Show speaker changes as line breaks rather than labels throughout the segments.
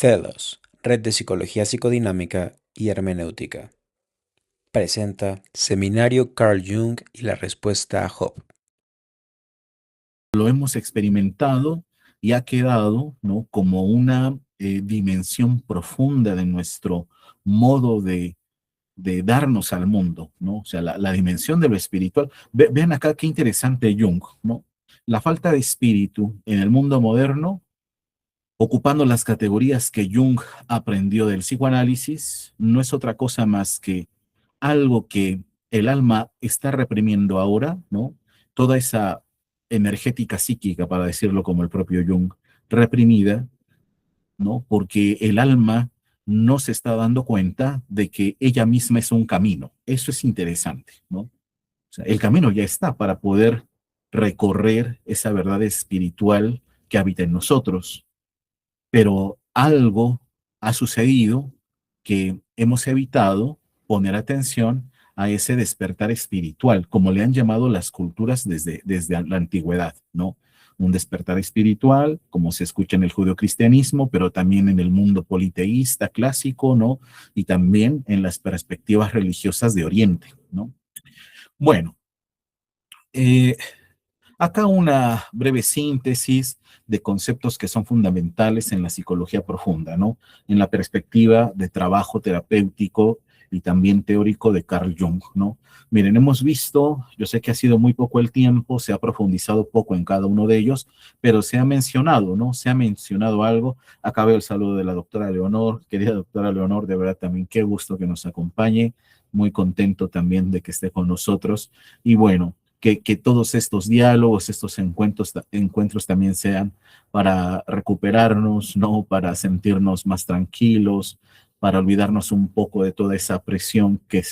Celos, Red de Psicología Psicodinámica y Hermenéutica. Presenta Seminario Carl Jung y la respuesta a Job.
Lo hemos experimentado y ha quedado, ¿no?, como una dimensión profunda de nuestro modo de darnos al mundo, ¿no? O sea, la dimensión de lo espiritual. Vean acá qué interesante Jung, ¿no? La falta de espíritu en el mundo moderno, ocupando las categorías que Jung aprendió del psicoanálisis, no es otra cosa más que algo que el alma está reprimiendo ahora, ¿no? Toda esa energética psíquica, para decirlo como el propio Jung, reprimida, ¿no? Porque el alma no se está dando cuenta de que ella misma es un camino. Eso es interesante, ¿no? O sea, el camino ya está para poder recorrer esa verdad espiritual que habita en nosotros, pero algo ha sucedido que hemos evitado poner atención a ese despertar espiritual, como le han llamado las culturas desde la antigüedad, ¿no? Un despertar espiritual, como se escucha en el judeocristianismo, pero también en el mundo politeísta clásico, ¿no? Y también en las perspectivas religiosas de Oriente, ¿no? Bueno, eh, acá una breve síntesis de conceptos que son fundamentales en la psicología profunda, ¿no? En la perspectiva de trabajo terapéutico y también teórico de Carl Jung, ¿no? Miren, hemos visto, yo sé que ha sido muy poco el tiempo, se ha profundizado poco en cada uno de ellos, pero se ha mencionado, ¿no? Se ha mencionado algo. Acá veo el saludo de la doctora Leonor. Querida doctora Leonor, de verdad también qué gusto que nos acompañe. Muy contento también de que esté con nosotros. Y bueno, que todos estos diálogos, estos encuentros también sean para recuperarnos, ¿no? Para sentirnos más tranquilos, para olvidarnos un poco de toda esa presión que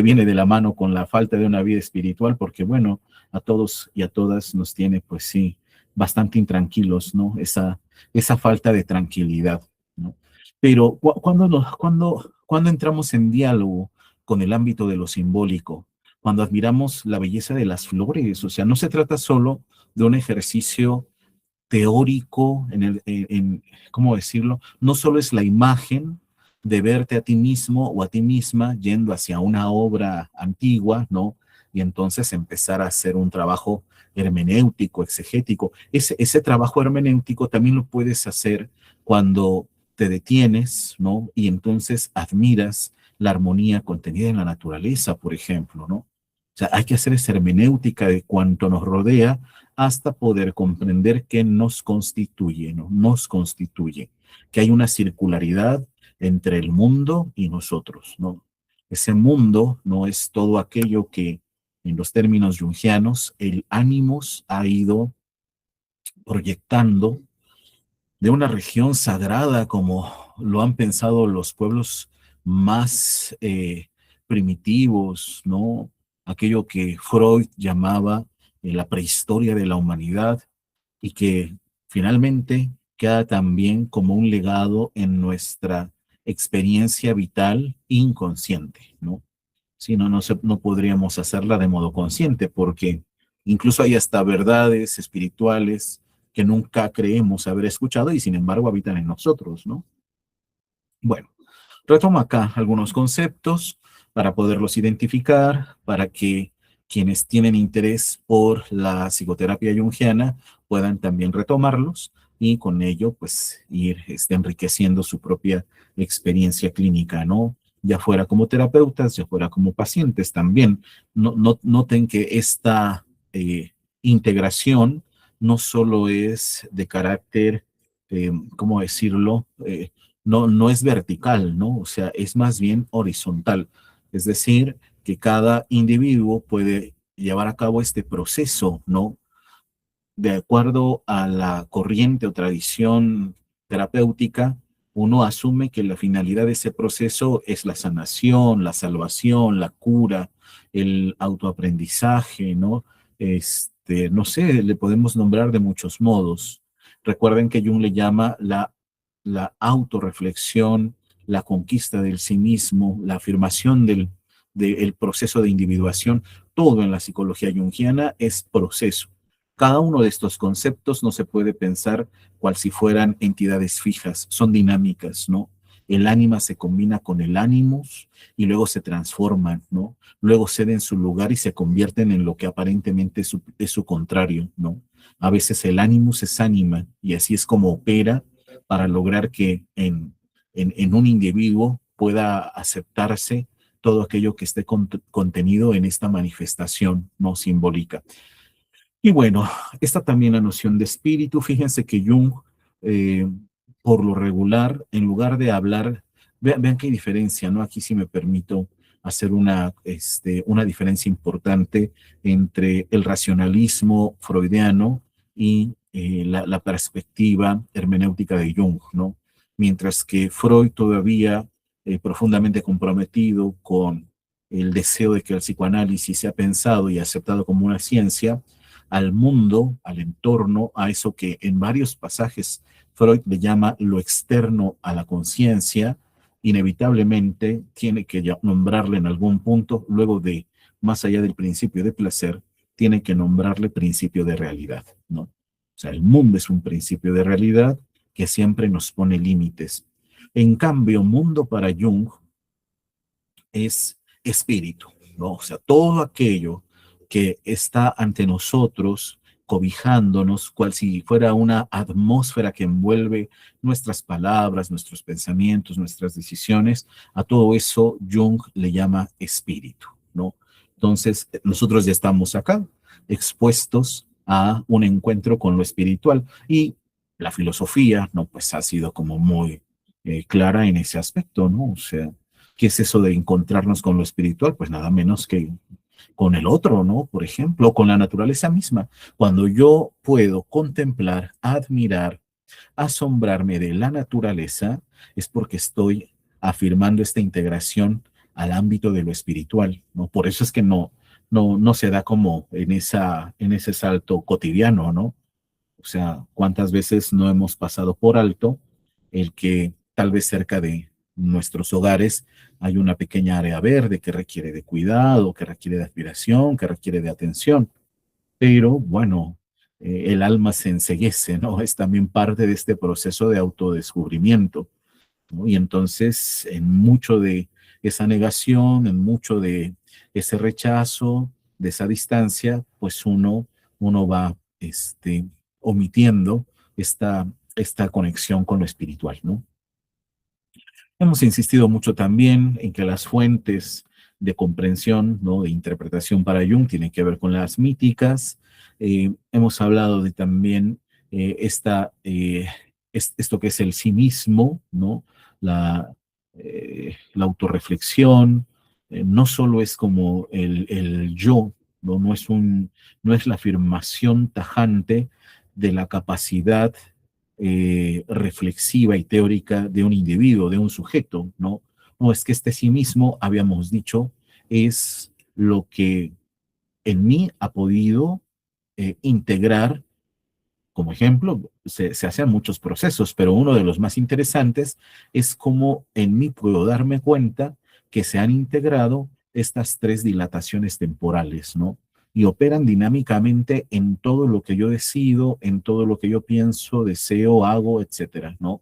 viene de la mano con la falta de una vida espiritual, porque bueno, a todos y a todas nos tiene, pues sí, bastante intranquilos, ¿no? Esa falta de tranquilidad, ¿no? Pero cuando entramos en diálogo con el ámbito de lo simbólico, cuando admiramos la belleza de las flores, o sea, no se trata solo de un ejercicio teórico ¿cómo decirlo? No solo es la imagen de verte a ti mismo o a ti misma yendo hacia una obra antigua, ¿no? Y entonces empezar a hacer un trabajo hermenéutico, exegético. Ese trabajo hermenéutico también lo puedes hacer cuando te detienes, ¿no? Y entonces admiras la armonía contenida en la naturaleza, por ejemplo, ¿no? O sea, hay que hacer esa hermenéutica de cuanto nos rodea hasta poder comprender qué nos constituye, ¿no? Nos constituye, que hay una circularidad entre el mundo y nosotros, ¿no? Ese mundo no es todo aquello que, en los términos jungianos, el ánimos ha ido proyectando de una región sagrada como lo han pensado los pueblos más primitivos, ¿no? Aquello que Freud llamaba la prehistoria de la humanidad y que finalmente queda también como un legado en nuestra experiencia vital inconsciente, ¿no? Si no, no podríamos hacerla de modo consciente, porque incluso hay hasta verdades espirituales que nunca creemos haber escuchado y sin embargo habitan en nosotros, ¿no? Bueno, retomo acá algunos conceptos para poderlos identificar, para que quienes tienen interés por la psicoterapia junguiana puedan también retomarlos y con ello pues ir enriqueciendo su propia experiencia clínica, ¿no? Ya fuera como terapeutas, ya fuera como pacientes también. Noten que esta integración no solo es de carácter, ¿cómo decirlo? No es vertical, ¿no? O sea, es más bien horizontal. Es decir, que cada individuo puede llevar a cabo este proceso, ¿no? De acuerdo a la corriente o tradición terapéutica, uno asume que la finalidad de ese proceso es la sanación, la salvación, la cura, el autoaprendizaje, ¿no? No sé, le podemos nombrar de muchos modos. Recuerden que Jung le llama la autorreflexión, la conquista del sí mismo, la afirmación del proceso de individuación. Todo en la psicología junguiana es proceso. Cada uno de estos conceptos no se puede pensar cual si fueran entidades fijas, son dinámicas, ¿no? El ánima se combina con el ánimos y luego se transforman, ¿no? Luego ceden su lugar y se convierten en lo que aparentemente es su contrario, ¿no? A veces el ánimos es ánima y así es como opera para lograr que en un individuo pueda aceptarse todo aquello que esté contenido en esta manifestación no simbólica. Y bueno, está también la noción de espíritu. Fíjense que Jung, eh, por lo regular, en lugar de hablar, vean qué diferencia, ¿no? Aquí sí me permito hacer una diferencia importante entre el racionalismo freudiano y la perspectiva hermenéutica de Jung, ¿no? Mientras que Freud todavía profundamente comprometido con el deseo de que el psicoanálisis sea pensado y aceptado como una ciencia, al mundo, al entorno, a eso que en varios pasajes Freud le llama lo externo a la conciencia, inevitablemente tiene que nombrarle en algún punto, luego de, más allá del principio de placer, tiene que nombrarle principio de realidad, ¿no? O sea, el mundo es un principio de realidad que siempre nos pone límites. En cambio, mundo para Jung es espíritu, ¿no? O sea, todo aquello que está ante nosotros, cobijándonos, cual si fuera una atmósfera que envuelve nuestras palabras, nuestros pensamientos, nuestras decisiones, a todo eso Jung le llama espíritu, ¿no? Entonces, nosotros ya estamos acá, expuestos a un encuentro con lo espiritual y la filosofía, ¿no? Pues ha sido como muy clara en ese aspecto, ¿no? O sea, ¿qué es eso de encontrarnos con lo espiritual? Pues nada menos que con el otro, ¿no? Por ejemplo, con la naturaleza misma. Cuando yo puedo contemplar, admirar, asombrarme de la naturaleza, es porque estoy afirmando esta integración al ámbito de lo espiritual, ¿no? Por eso es que no se da como en ese salto cotidiano, ¿no? O sea, ¿cuántas veces no hemos pasado por alto el que tal vez cerca de nuestros hogares hay una pequeña área verde que requiere de cuidado, que requiere de aspiración, que requiere de atención? Pero bueno, el alma se enceguece, ¿no? Es también parte de este proceso de autodescubrimiento, ¿no? Y entonces, en mucho de esa negación, en mucho de ese rechazo, de esa distancia, pues uno va omitiendo esta conexión con lo espiritual, ¿no? Hemos insistido mucho también en que las fuentes de comprensión, ¿no? De interpretación para Jung tienen que ver con las míticas. Hemos hablado de también esto que es el sí mismo, ¿no? La, la autorreflexión. No solo es como el yo, ¿no? No es la afirmación tajante de la capacidad reflexiva y teórica de un individuo, de un sujeto, ¿no? No, es que este sí mismo, habíamos dicho, es lo que en mí ha podido integrar, como ejemplo, se hacen muchos procesos, pero uno de los más interesantes es cómo en mí puedo darme cuenta que se han integrado estas tres dilataciones temporales, ¿no? Y operan dinámicamente en todo lo que yo decido, en todo lo que yo pienso, deseo, hago, etcétera, ¿no?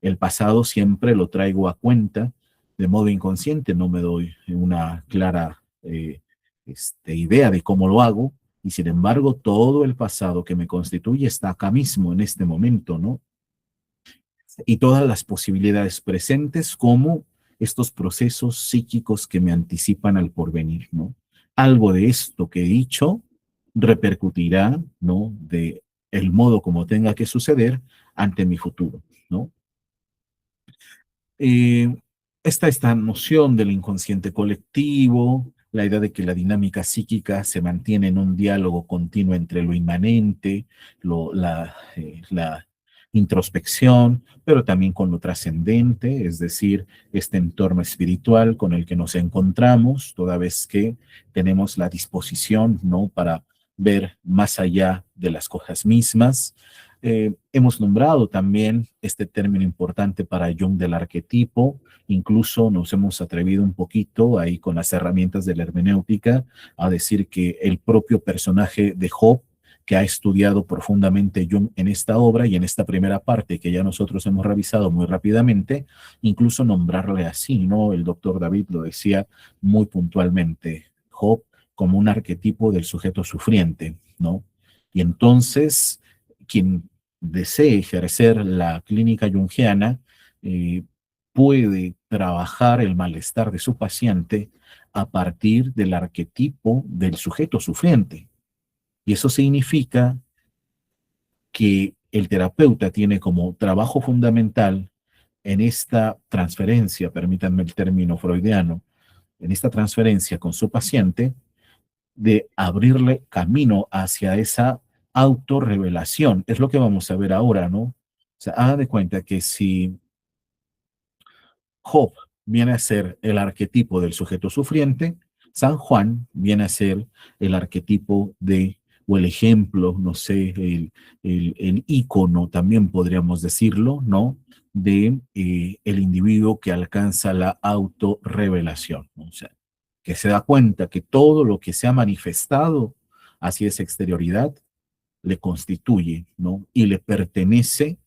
El pasado siempre lo traigo a cuenta de modo inconsciente, no me doy una clara idea de cómo lo hago, y sin embargo todo el pasado que me constituye está acá mismo, en este momento, ¿no? Y todas las posibilidades presentes como estos procesos psíquicos que me anticipan al porvenir, ¿no? Algo de esto que he dicho repercutirá, ¿no? De el modo como tenga que suceder ante mi futuro, ¿no? Eh, Está esta noción del inconsciente colectivo, la idea de que la dinámica psíquica se mantiene en un diálogo continuo entre lo inmanente, la introspección, pero también con lo trascendente, es decir, este entorno espiritual con el que nos encontramos, toda vez que tenemos la disposición, ¿no? Para ver más allá de las cosas mismas. Hemos nombrado también este término importante para Jung del arquetipo, incluso nos hemos atrevido un poquito ahí con las herramientas de la hermenéutica a decir que el propio personaje de Job, que ha estudiado profundamente Jung en esta obra y en esta primera parte que ya nosotros hemos revisado muy rápidamente, incluso nombrarle así, ¿no? El doctor David lo decía muy puntualmente, Job como un arquetipo del sujeto sufriente, ¿no? Y entonces, quien desee ejercer la clínica junguiana eh, puede trabajar el malestar de su paciente a partir del arquetipo del sujeto sufriente. Y eso significa que el terapeuta tiene como trabajo fundamental en esta transferencia, permítanme el término freudiano, en esta transferencia con su paciente, de abrirle camino hacia esa autorrevelación. Es lo que vamos a ver ahora, ¿no? O sea, haga de cuenta que si Job viene a ser el arquetipo del sujeto sufriente, San Juan viene a ser el arquetipo de, o el ejemplo, no sé, el ícono también podríamos decirlo, ¿no? De el individuo que alcanza la autorrevelación, ¿no? O sea, que se da cuenta que todo lo que se ha manifestado hacia esa exterioridad le constituye, ¿no? Y le pertenece,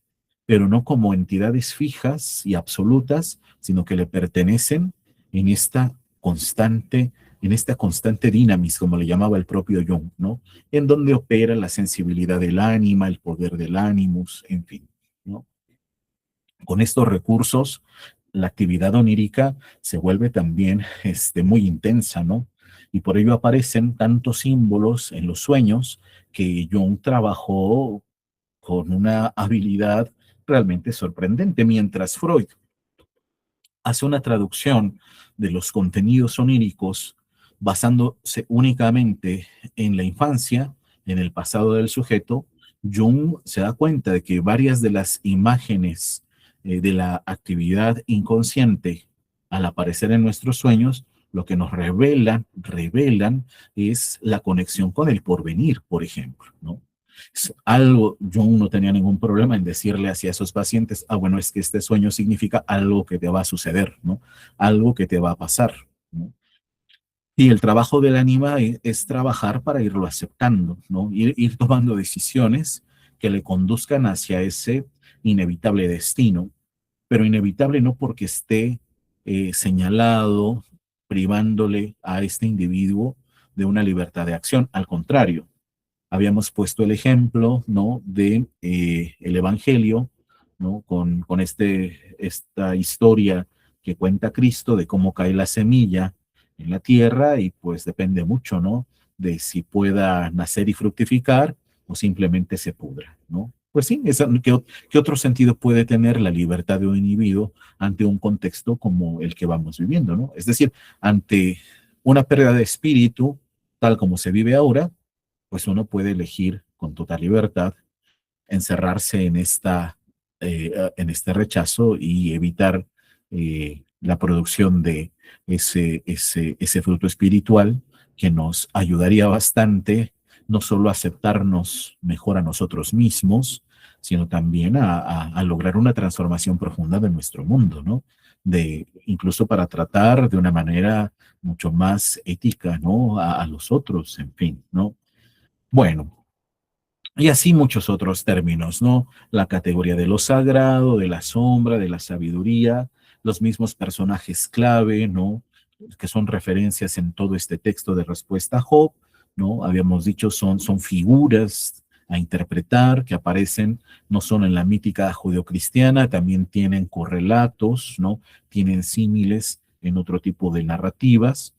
pero no como entidades fijas y absolutas, sino que le pertenecen en esta constante, en esta constante dinamis, como le llamaba el propio Jung, ¿no? En donde opera la sensibilidad del ánima, el poder del ánimus, en fin, ¿no? Con estos recursos, la actividad onírica se vuelve también muy intensa, ¿no? Y por ello aparecen tantos símbolos en los sueños que Jung trabajó con una habilidad realmente sorprendente, mientras Freud hace una traducción de los contenidos oníricos basándose únicamente en la infancia, en el pasado del sujeto. Jung se da cuenta de que varias de las imágenes de la actividad inconsciente al aparecer en nuestros sueños, lo que nos revelan es la conexión con el porvenir, por ejemplo, ¿no? Es algo, yo no tenía ningún problema en decirle hacia esos pacientes, ah, bueno, es que este sueño significa algo que te va a suceder, ¿no? Algo que te va a pasar, ¿no? Y el trabajo del ánima es trabajar para irlo aceptando, ¿no? Ir tomando decisiones que le conduzcan hacia ese inevitable destino, pero inevitable no porque esté señalado, privándole a este individuo de una libertad de acción, al contrario, habíamos puesto el ejemplo, ¿no? De el Evangelio, ¿no? Con esta historia que cuenta Cristo de cómo cae la semilla en la tierra y pues depende mucho, ¿no? De si pueda nacer y fructificar o simplemente se pudra, ¿no? Pues sí, ¿qué otro sentido puede tener la libertad de un individuo ante un contexto como el que vamos viviendo, ¿no? Es decir, ante una pérdida de espíritu, tal como se vive ahora, pues uno puede elegir con total libertad encerrarse en este rechazo y evitar la producción de ese fruto espiritual que nos ayudaría bastante no solo a aceptarnos mejor a nosotros mismos, sino también a lograr una transformación profunda de nuestro mundo, ¿no? Incluso para tratar de una manera mucho más ética, ¿no? A los otros, en fin, ¿no? Bueno, y así muchos otros términos, ¿no? La categoría de lo sagrado, de la sombra, de la sabiduría, los mismos personajes clave, ¿no? Que son referencias en todo este texto de respuesta a Job, ¿no? Habíamos dicho, son figuras a interpretar que aparecen no solo en la mítica judeocristiana, también tienen correlatos, ¿no? Tienen símiles en otro tipo de narrativas.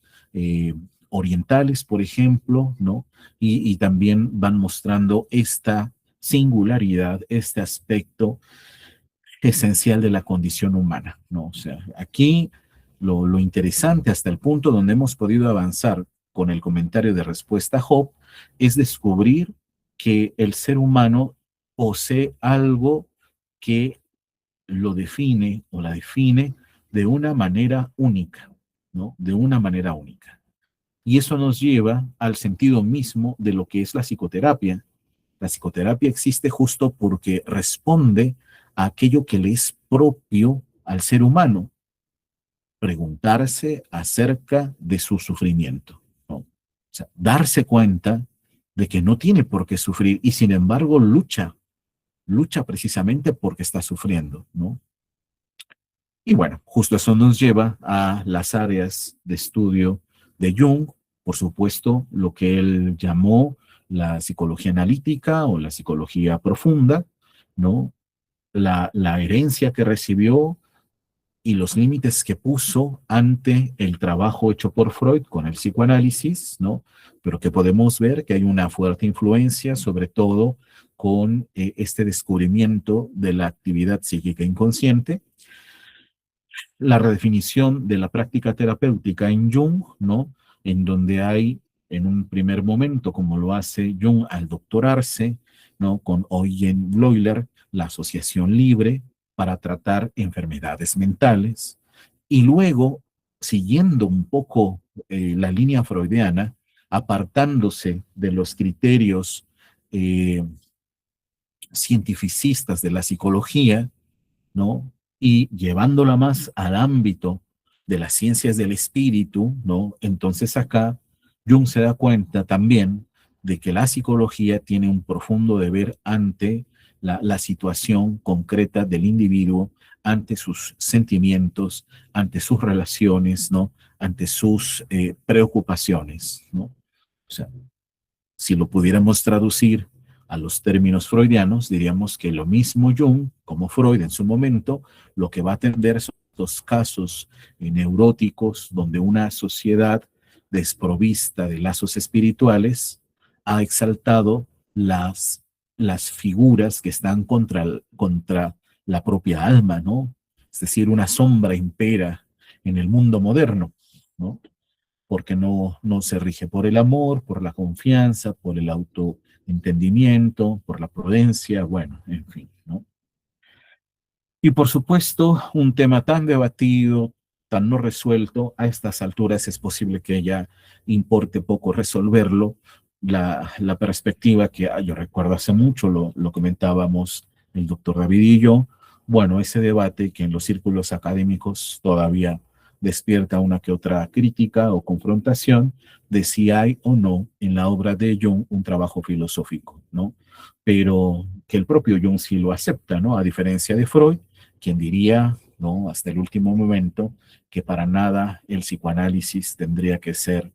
Orientales, por ejemplo, ¿no? Y también van mostrando esta singularidad, este aspecto esencial de la condición humana, ¿no? O sea, aquí lo interesante hasta el punto donde hemos podido avanzar con el comentario de respuesta a Job es descubrir que el ser humano posee algo que lo define o la define de una manera única, ¿no? De una manera única. Y eso nos lleva al sentido mismo de lo que es la psicoterapia. La psicoterapia existe justo porque responde a aquello que le es propio al ser humano, preguntarse acerca de su sufrimiento, ¿no? O sea, darse cuenta de que no tiene por qué sufrir y sin embargo lucha precisamente porque está sufriendo, ¿no? Y bueno, justo eso nos lleva a las áreas de estudio de Jung, por supuesto, lo que él llamó la psicología analítica o la psicología profunda, ¿no? La herencia que recibió y los límites que puso ante el trabajo hecho por Freud con el psicoanálisis, ¿no? Pero que podemos ver que hay una fuerte influencia, sobre todo con este descubrimiento de la actividad psíquica inconsciente, la redefinición de la práctica terapéutica en Jung, ¿no? En donde hay, en un primer momento, como lo hace Jung al doctorarse, ¿no? Con Eugen Bleuler, la asociación libre para tratar enfermedades mentales, y luego, siguiendo un poco la línea freudiana, apartándose de los criterios eh, cientificistas de la psicología, ¿no? Y llevándola más al ámbito de las ciencias del espíritu, ¿no? Entonces acá Jung se da cuenta también de que la psicología tiene un profundo deber ante la situación concreta del individuo, ante sus sentimientos, ante sus relaciones, ¿no? Ante sus preocupaciones, ¿no? O sea, si lo pudiéramos traducir a los términos freudianos, diríamos que lo mismo Jung, como Freud en su momento, lo que va a atender son los casos neuróticos donde una sociedad desprovista de lazos espirituales ha exaltado las figuras que están contra la propia alma, ¿no? Es decir, una sombra impera en el mundo moderno, ¿no? Porque no se rige por el amor, por la confianza, por el autoentendimiento, por la prudencia, bueno, en fin, ¿no? Y por supuesto, un tema tan debatido, tan no resuelto, a estas alturas es posible que ya importe poco resolverlo. La perspectiva que yo recuerdo hace mucho, lo comentábamos el doctor David y yo, bueno, ese debate que en los círculos académicos todavía despierta una que otra crítica o confrontación de si hay o no en la obra de Jung un trabajo filosófico, ¿no? Pero que el propio Jung sí lo acepta, ¿no? A diferencia de Freud, quien diría, ¿no? Hasta el último momento, que para nada el psicoanálisis tendría que ser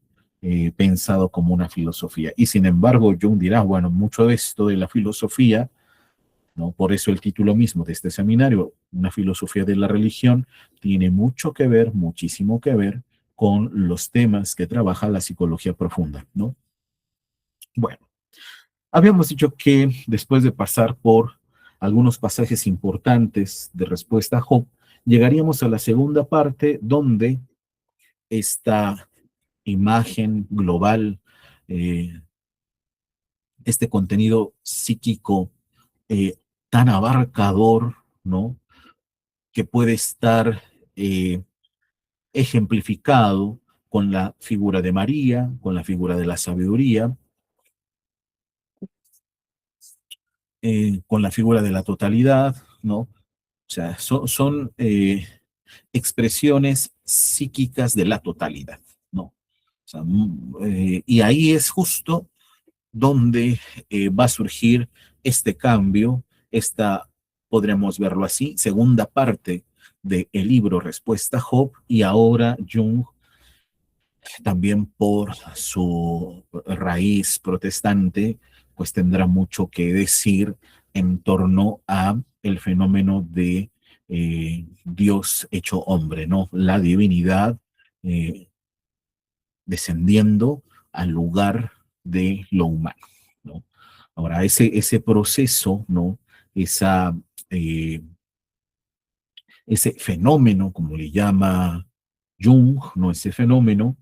pensado como una filosofía. Y sin embargo, Jung dirá, bueno, mucho de esto de la filosofía, ¿no? Por eso el título mismo de este seminario, una filosofía de la religión, tiene mucho que ver, muchísimo que ver con los temas que trabaja la psicología profunda, ¿no? Bueno, habíamos dicho que después de pasar por algunos pasajes importantes de respuesta a Job, llegaríamos a la segunda parte donde esta imagen global, eh, este contenido psíquico eh, tan abarcador, ¿no? Que puede estar eh, ejemplificado con la figura de María, con la figura de la sabiduría, con la figura de la totalidad, ¿no? O sea, son expresiones psíquicas de la totalidad, ¿no? O sea, y ahí es justo donde va a surgir este cambio, esta, podríamos verlo así, segunda parte del libro Respuesta a Job, y ahora Jung, también por su raíz protestante, pues tendrá mucho que decir en torno a el fenómeno de Dios hecho hombre, ¿no? La divinidad eh, descendiendo al lugar de lo humano, ¿no? Ahora, ese proceso, ¿no? Esa, eh, ese fenómeno, como le llama Jung, ¿no? Ese fenómeno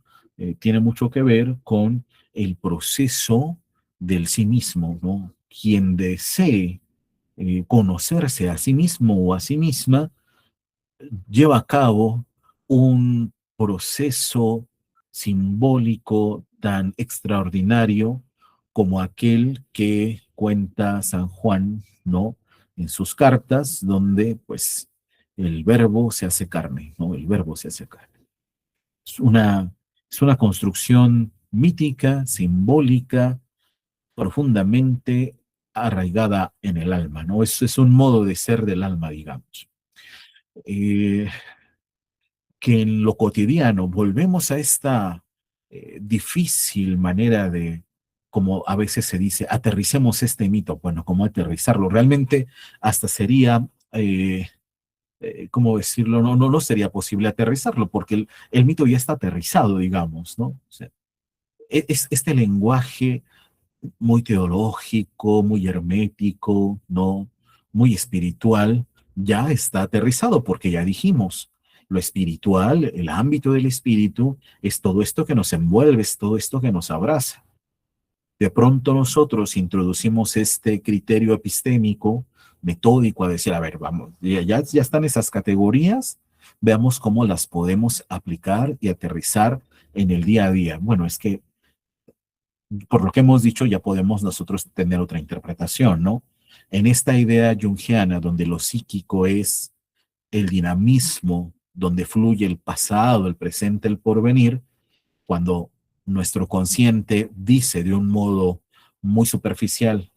tiene mucho que ver con el proceso del sí mismo, ¿no? Quien desee conocerse a sí mismo o a sí misma, lleva a cabo un proceso simbólico tan extraordinario como aquel que cuenta San Juan, ¿no? En sus cartas, donde pues el verbo se hace carne, ¿no? El verbo se hace carne. Es una, es una construcción mítica, simbólica, profundamente arraigada en el alma, ¿no? Es un modo de ser del alma, digamos. Eh, que en lo cotidiano volvemos a esta difícil manera de, como a veces se dice, aterricemos este mito. Bueno, ¿cómo aterrizarlo? Realmente hasta sería, ¿cómo decirlo? No sería posible aterrizarlo porque el mito ya está aterrizado, digamos, ¿no? O sea, es este lenguaje muy teológico, muy hermético, ¿no? Muy espiritual, ya está aterrizado porque ya dijimos, lo espiritual, el ámbito del espíritu, es todo esto que nos envuelve, es todo esto que nos abraza. De pronto nosotros introducimos este criterio epistémico, metódico, a decir, a ver, vamos, ya están esas categorías, veamos cómo las podemos aplicar y aterrizar en el día a día. Bueno, es que por lo que hemos dicho, ya podemos nosotros tener otra interpretación, ¿no? En esta idea jungiana, donde lo psíquico es el dinamismo, donde fluye el pasado, el presente, el porvenir, cuando nuestro consciente dice de un modo muy superficial,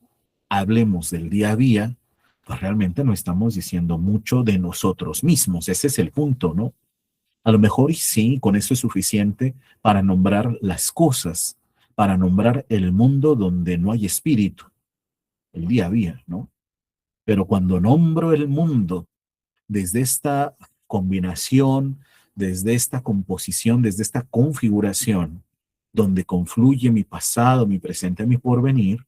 hablemos del día a día, pues realmente no estamos diciendo mucho de nosotros mismos. Ese es el punto, ¿no? A lo mejor y sí, con eso es suficiente para nombrar las cosas, para nombrar el mundo donde no hay espíritu, el día a día, ¿no? Pero cuando nombro el mundo desde esta combinación, desde esta composición, desde esta configuración, donde confluye mi pasado, mi presente, mi porvenir,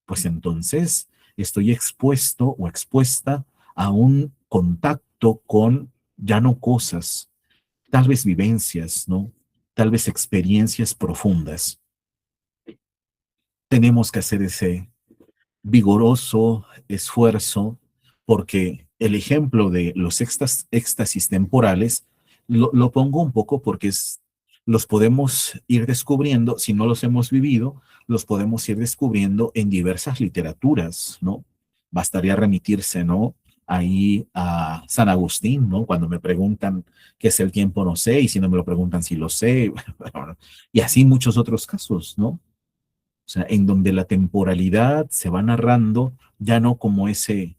pues entonces estoy expuesto o expuesta a un contacto con ya no cosas, tal vez vivencias, ¿no? Tal vez experiencias profundas. Tenemos que hacer ese vigoroso esfuerzo porque el ejemplo de los éxtasis temporales lo pongo un poco porque los podemos ir descubriendo, si no los hemos vivido, los podemos ir descubriendo en diversas literaturas, ¿no? Bastaría remitirse, ¿no? Ahí a San Agustín, ¿no? Cuando me preguntan qué es el tiempo, no sé, y si no me lo preguntan, si lo sé, y así muchos otros casos, ¿no? O sea, en donde la temporalidad se va narrando ya no como eh,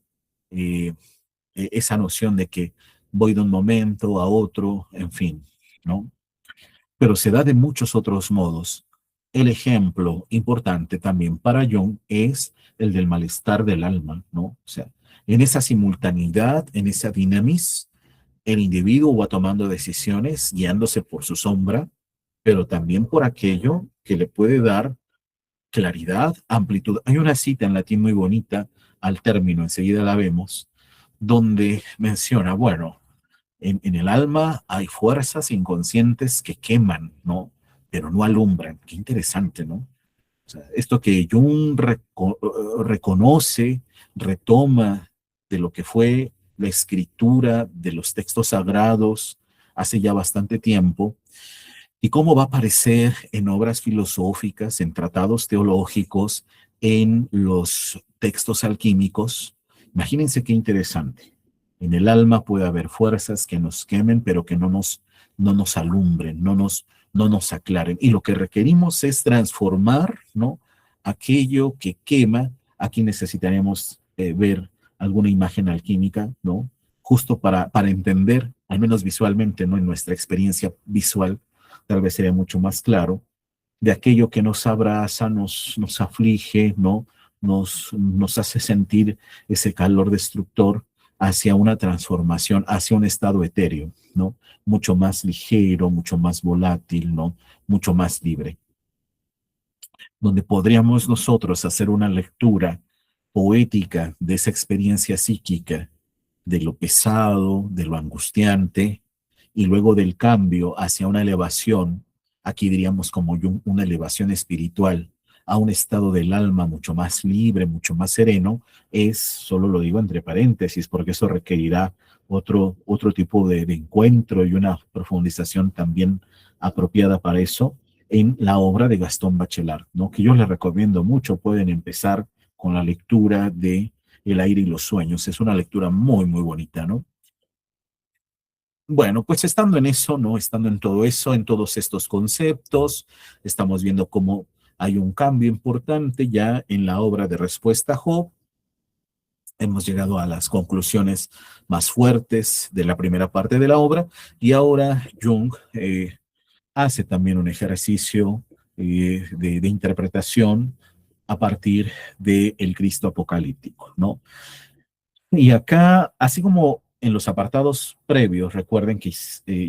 esa noción de que voy de un momento a otro, en fin, ¿no? Pero se da de muchos otros modos. El ejemplo importante también para Jung es el del malestar del alma, ¿no? O sea, en esa simultaneidad, en esa dinamis, el individuo va tomando decisiones guiándose por su sombra, pero también por aquello que le puede dar claridad, amplitud. Hay una cita en latín muy bonita, al término, enseguida la vemos, donde menciona, bueno, en el alma hay fuerzas inconscientes que queman, ¿no? Pero no alumbran. Qué interesante, ¿no? O sea, esto que Jung reconoce, retoma de lo que fue la escritura de los textos sagrados hace ya bastante tiempo, y cómo va a aparecer en obras filosóficas, en tratados teológicos, en los textos alquímicos. Imagínense qué interesante. En el alma puede haber fuerzas que nos quemen, pero que no nos alumbren, no nos aclaren. Y lo que requerimos es transformar, ¿no? Aquello que quema. Aquí necesitaremos ver alguna imagen alquímica, ¿no? Justo para entender, al menos visualmente, ¿no? En nuestra experiencia visual, tal vez sería mucho más claro, de aquello que nos abraza, nos aflige, ¿no? Nos hace sentir ese calor destructor hacia una transformación, hacia un estado etéreo, ¿no? Mucho más ligero, mucho más volátil, ¿no? Mucho más libre, donde podríamos nosotros hacer una lectura poética de esa experiencia psíquica, de lo pesado, de lo angustiante, y luego del cambio hacia una elevación, aquí diríamos como una elevación espiritual, a un estado del alma mucho más libre, mucho más sereno, solo lo digo entre paréntesis, porque eso requerirá otro tipo de encuentro y una profundización también apropiada para eso en la obra de Gastón Bachelard, ¿no? Que yo les recomiendo mucho. Pueden empezar con la lectura de El aire y los sueños. Es una lectura muy, muy bonita, ¿no? Bueno, pues estando en eso, ¿no? Estando en todo eso, en todos estos conceptos, estamos viendo cómo hay un cambio importante ya en la obra de Respuesta a Job. Hemos llegado a las conclusiones más fuertes de la primera parte de la obra y ahora Jung hace también un ejercicio de interpretación a partir del Cristo apocalíptico, ¿no? Y acá, así como en los apartados previos, recuerden que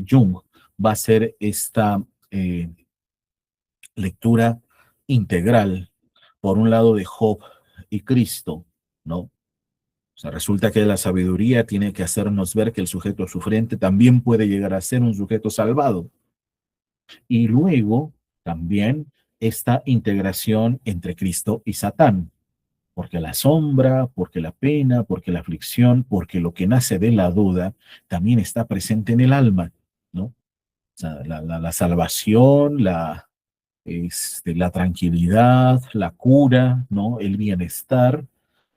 Jung va a hacer esta lectura integral, por un lado de Job y Cristo, ¿no? O sea, resulta que la sabiduría tiene que hacernos ver que el sujeto sufriente también puede llegar a ser un sujeto salvado. Y luego también esta integración entre Cristo y Satán, porque la sombra, porque la pena, porque la aflicción, porque lo que nace de la duda también está presente en el alma, ¿no? O sea, la salvación, la tranquilidad, la cura, ¿no? El bienestar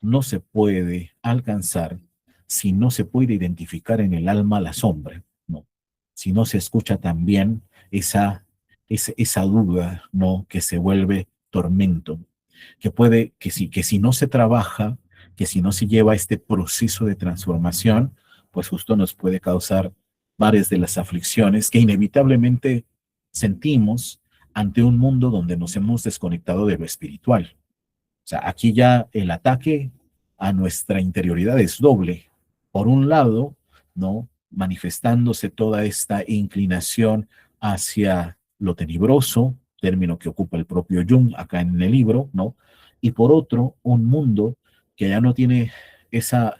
no se puede alcanzar si no se puede identificar en el alma la sombra, ¿no? Si no se escucha también esa duda, ¿no? Que se vuelve tormento, que si no se trabaja, que si no se lleva este proceso de transformación, pues justo nos puede causar varias de las aflicciones que inevitablemente sentimos ante un mundo donde nos hemos desconectado de lo espiritual. O sea, aquí ya el ataque a nuestra interioridad es doble. Por un lado, ¿no? Manifestándose toda esta inclinación hacia lo tenebroso, término que ocupa el propio Jung acá en el libro, ¿no? Y por otro, un mundo que ya no tiene esa,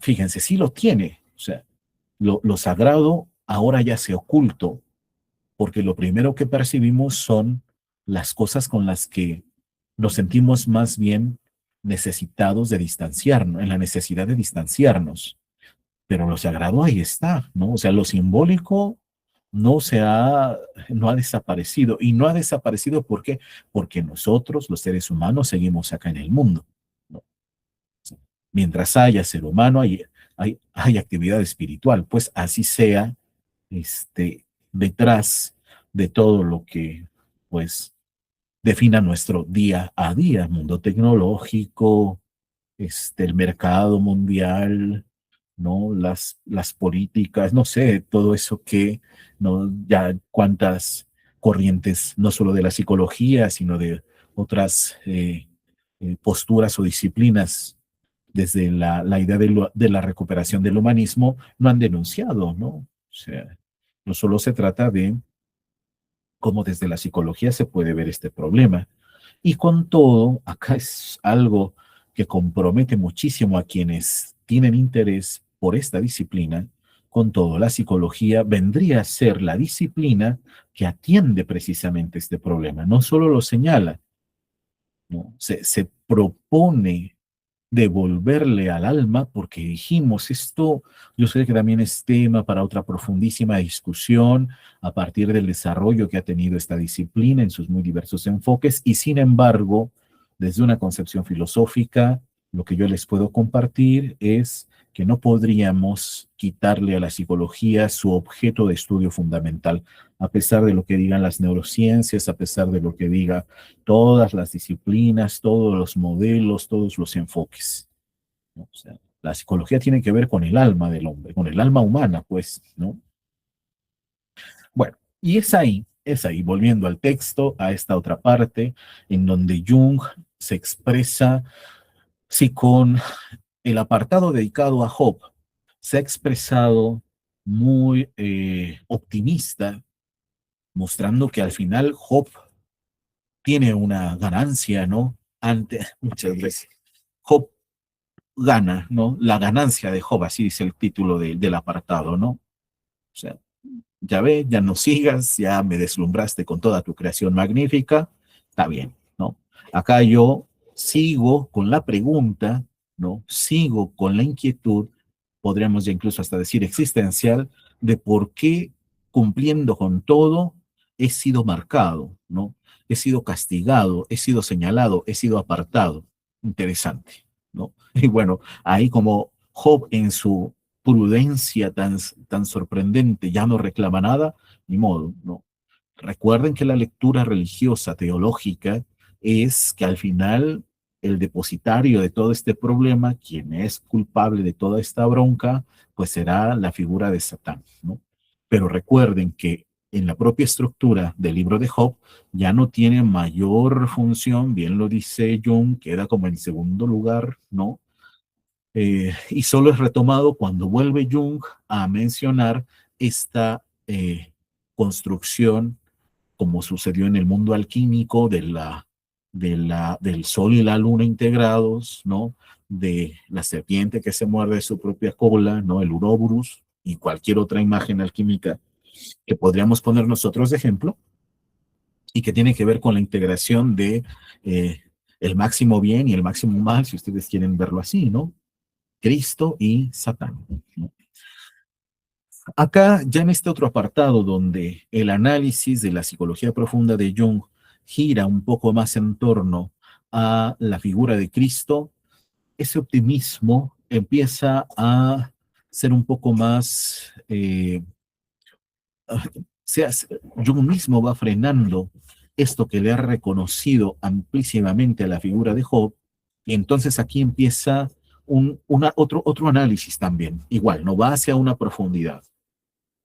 fíjense, sí lo tiene, o sea, lo sagrado ahora ya se oculto, porque lo primero que percibimos son las cosas con las que nos sentimos más bien necesitados de distanciarnos, en la necesidad de distanciarnos. Pero lo sagrado ahí está, ¿no? O sea, lo simbólico no se ha, no ha desaparecido. Y no ha desaparecido ¿por qué? Porque nosotros, los seres humanos, seguimos acá en el mundo, ¿no? Mientras haya ser humano, hay actividad espiritual. Pues así sea, detrás de todo lo que, pues, defina nuestro día a día, mundo tecnológico, el mercado mundial, ¿no? Las políticas, no sé, todo eso que, ¿no? Ya cuántas corrientes, no solo de la psicología, sino de otras posturas o disciplinas desde la idea de la recuperación del humanismo, no han denunciado, ¿no? O sea, no solo se trata de cómo desde la psicología se puede ver este problema. Y con todo, acá es algo que compromete muchísimo a quienes tienen interés por esta disciplina. Con todo, la psicología vendría a ser la disciplina que atiende precisamente este problema. No solo lo señala, ¿no? Se propone devolverle al alma, porque dijimos esto, yo sé que también es tema para otra profundísima discusión a partir del desarrollo que ha tenido esta disciplina en sus muy diversos enfoques, y sin embargo, desde una concepción filosófica, lo que yo les puedo compartir es que no podríamos quitarle a la psicología su objeto de estudio fundamental, a pesar de lo que digan las neurociencias, a pesar de lo que diga todas las disciplinas, todos los modelos, todos los enfoques, ¿no? O sea, la psicología tiene que ver con el alma del hombre, con el alma humana, pues, ¿no? Bueno, y es ahí, volviendo al texto, a esta otra parte, en donde Jung se expresa, sí, con el apartado dedicado a Job, se ha expresado muy optimista, mostrando que al final Job tiene una ganancia, ¿no? Ante, muchas veces, Job gana, ¿no? La ganancia de Job, así dice el título del apartado, ¿no? O sea, ya ve, ya no sigas, ya me deslumbraste con toda tu creación magnífica, está bien, ¿no? Acá yo sigo con la pregunta, ¿no? Sigo con la inquietud, podríamos ya incluso hasta decir existencial, de por qué cumpliendo con todo he sido marcado, ¿no? He sido castigado, he sido señalado, he sido apartado. Interesante, ¿no? Y bueno, ahí como Job en su prudencia tan sorprendente ya no reclama nada, ni modo, ¿no? Recuerden que la lectura religiosa, teológica, es que al final el depositario de todo este problema, quien es culpable de toda esta bronca, pues será la figura de Satán, ¿no? Pero recuerden que en la propia estructura del libro de Job ya no tiene mayor función, bien lo dice Jung, queda como en segundo lugar, ¿no? Y solo es retomado cuando vuelve Jung a mencionar esta construcción, como sucedió en el mundo alquímico del sol y la luna integrados, ¿no? De la serpiente que se muerde su propia cola, ¿no? El Uroboros y cualquier otra imagen alquímica que podríamos poner nosotros de ejemplo y que tiene que ver con la integración de el máximo bien y el máximo mal, si ustedes quieren verlo así, ¿no? Cristo y Satán, ¿no? Acá, ya en este otro apartado donde el análisis de la psicología profunda de Jung gira un poco más en torno a la figura de Cristo, ese optimismo empieza a ser un poco más, sea, Jung mismo va frenando esto que le ha reconocido amplísimamente a la figura de Job, y entonces aquí empieza otro análisis también, igual, no va hacia una profundidad.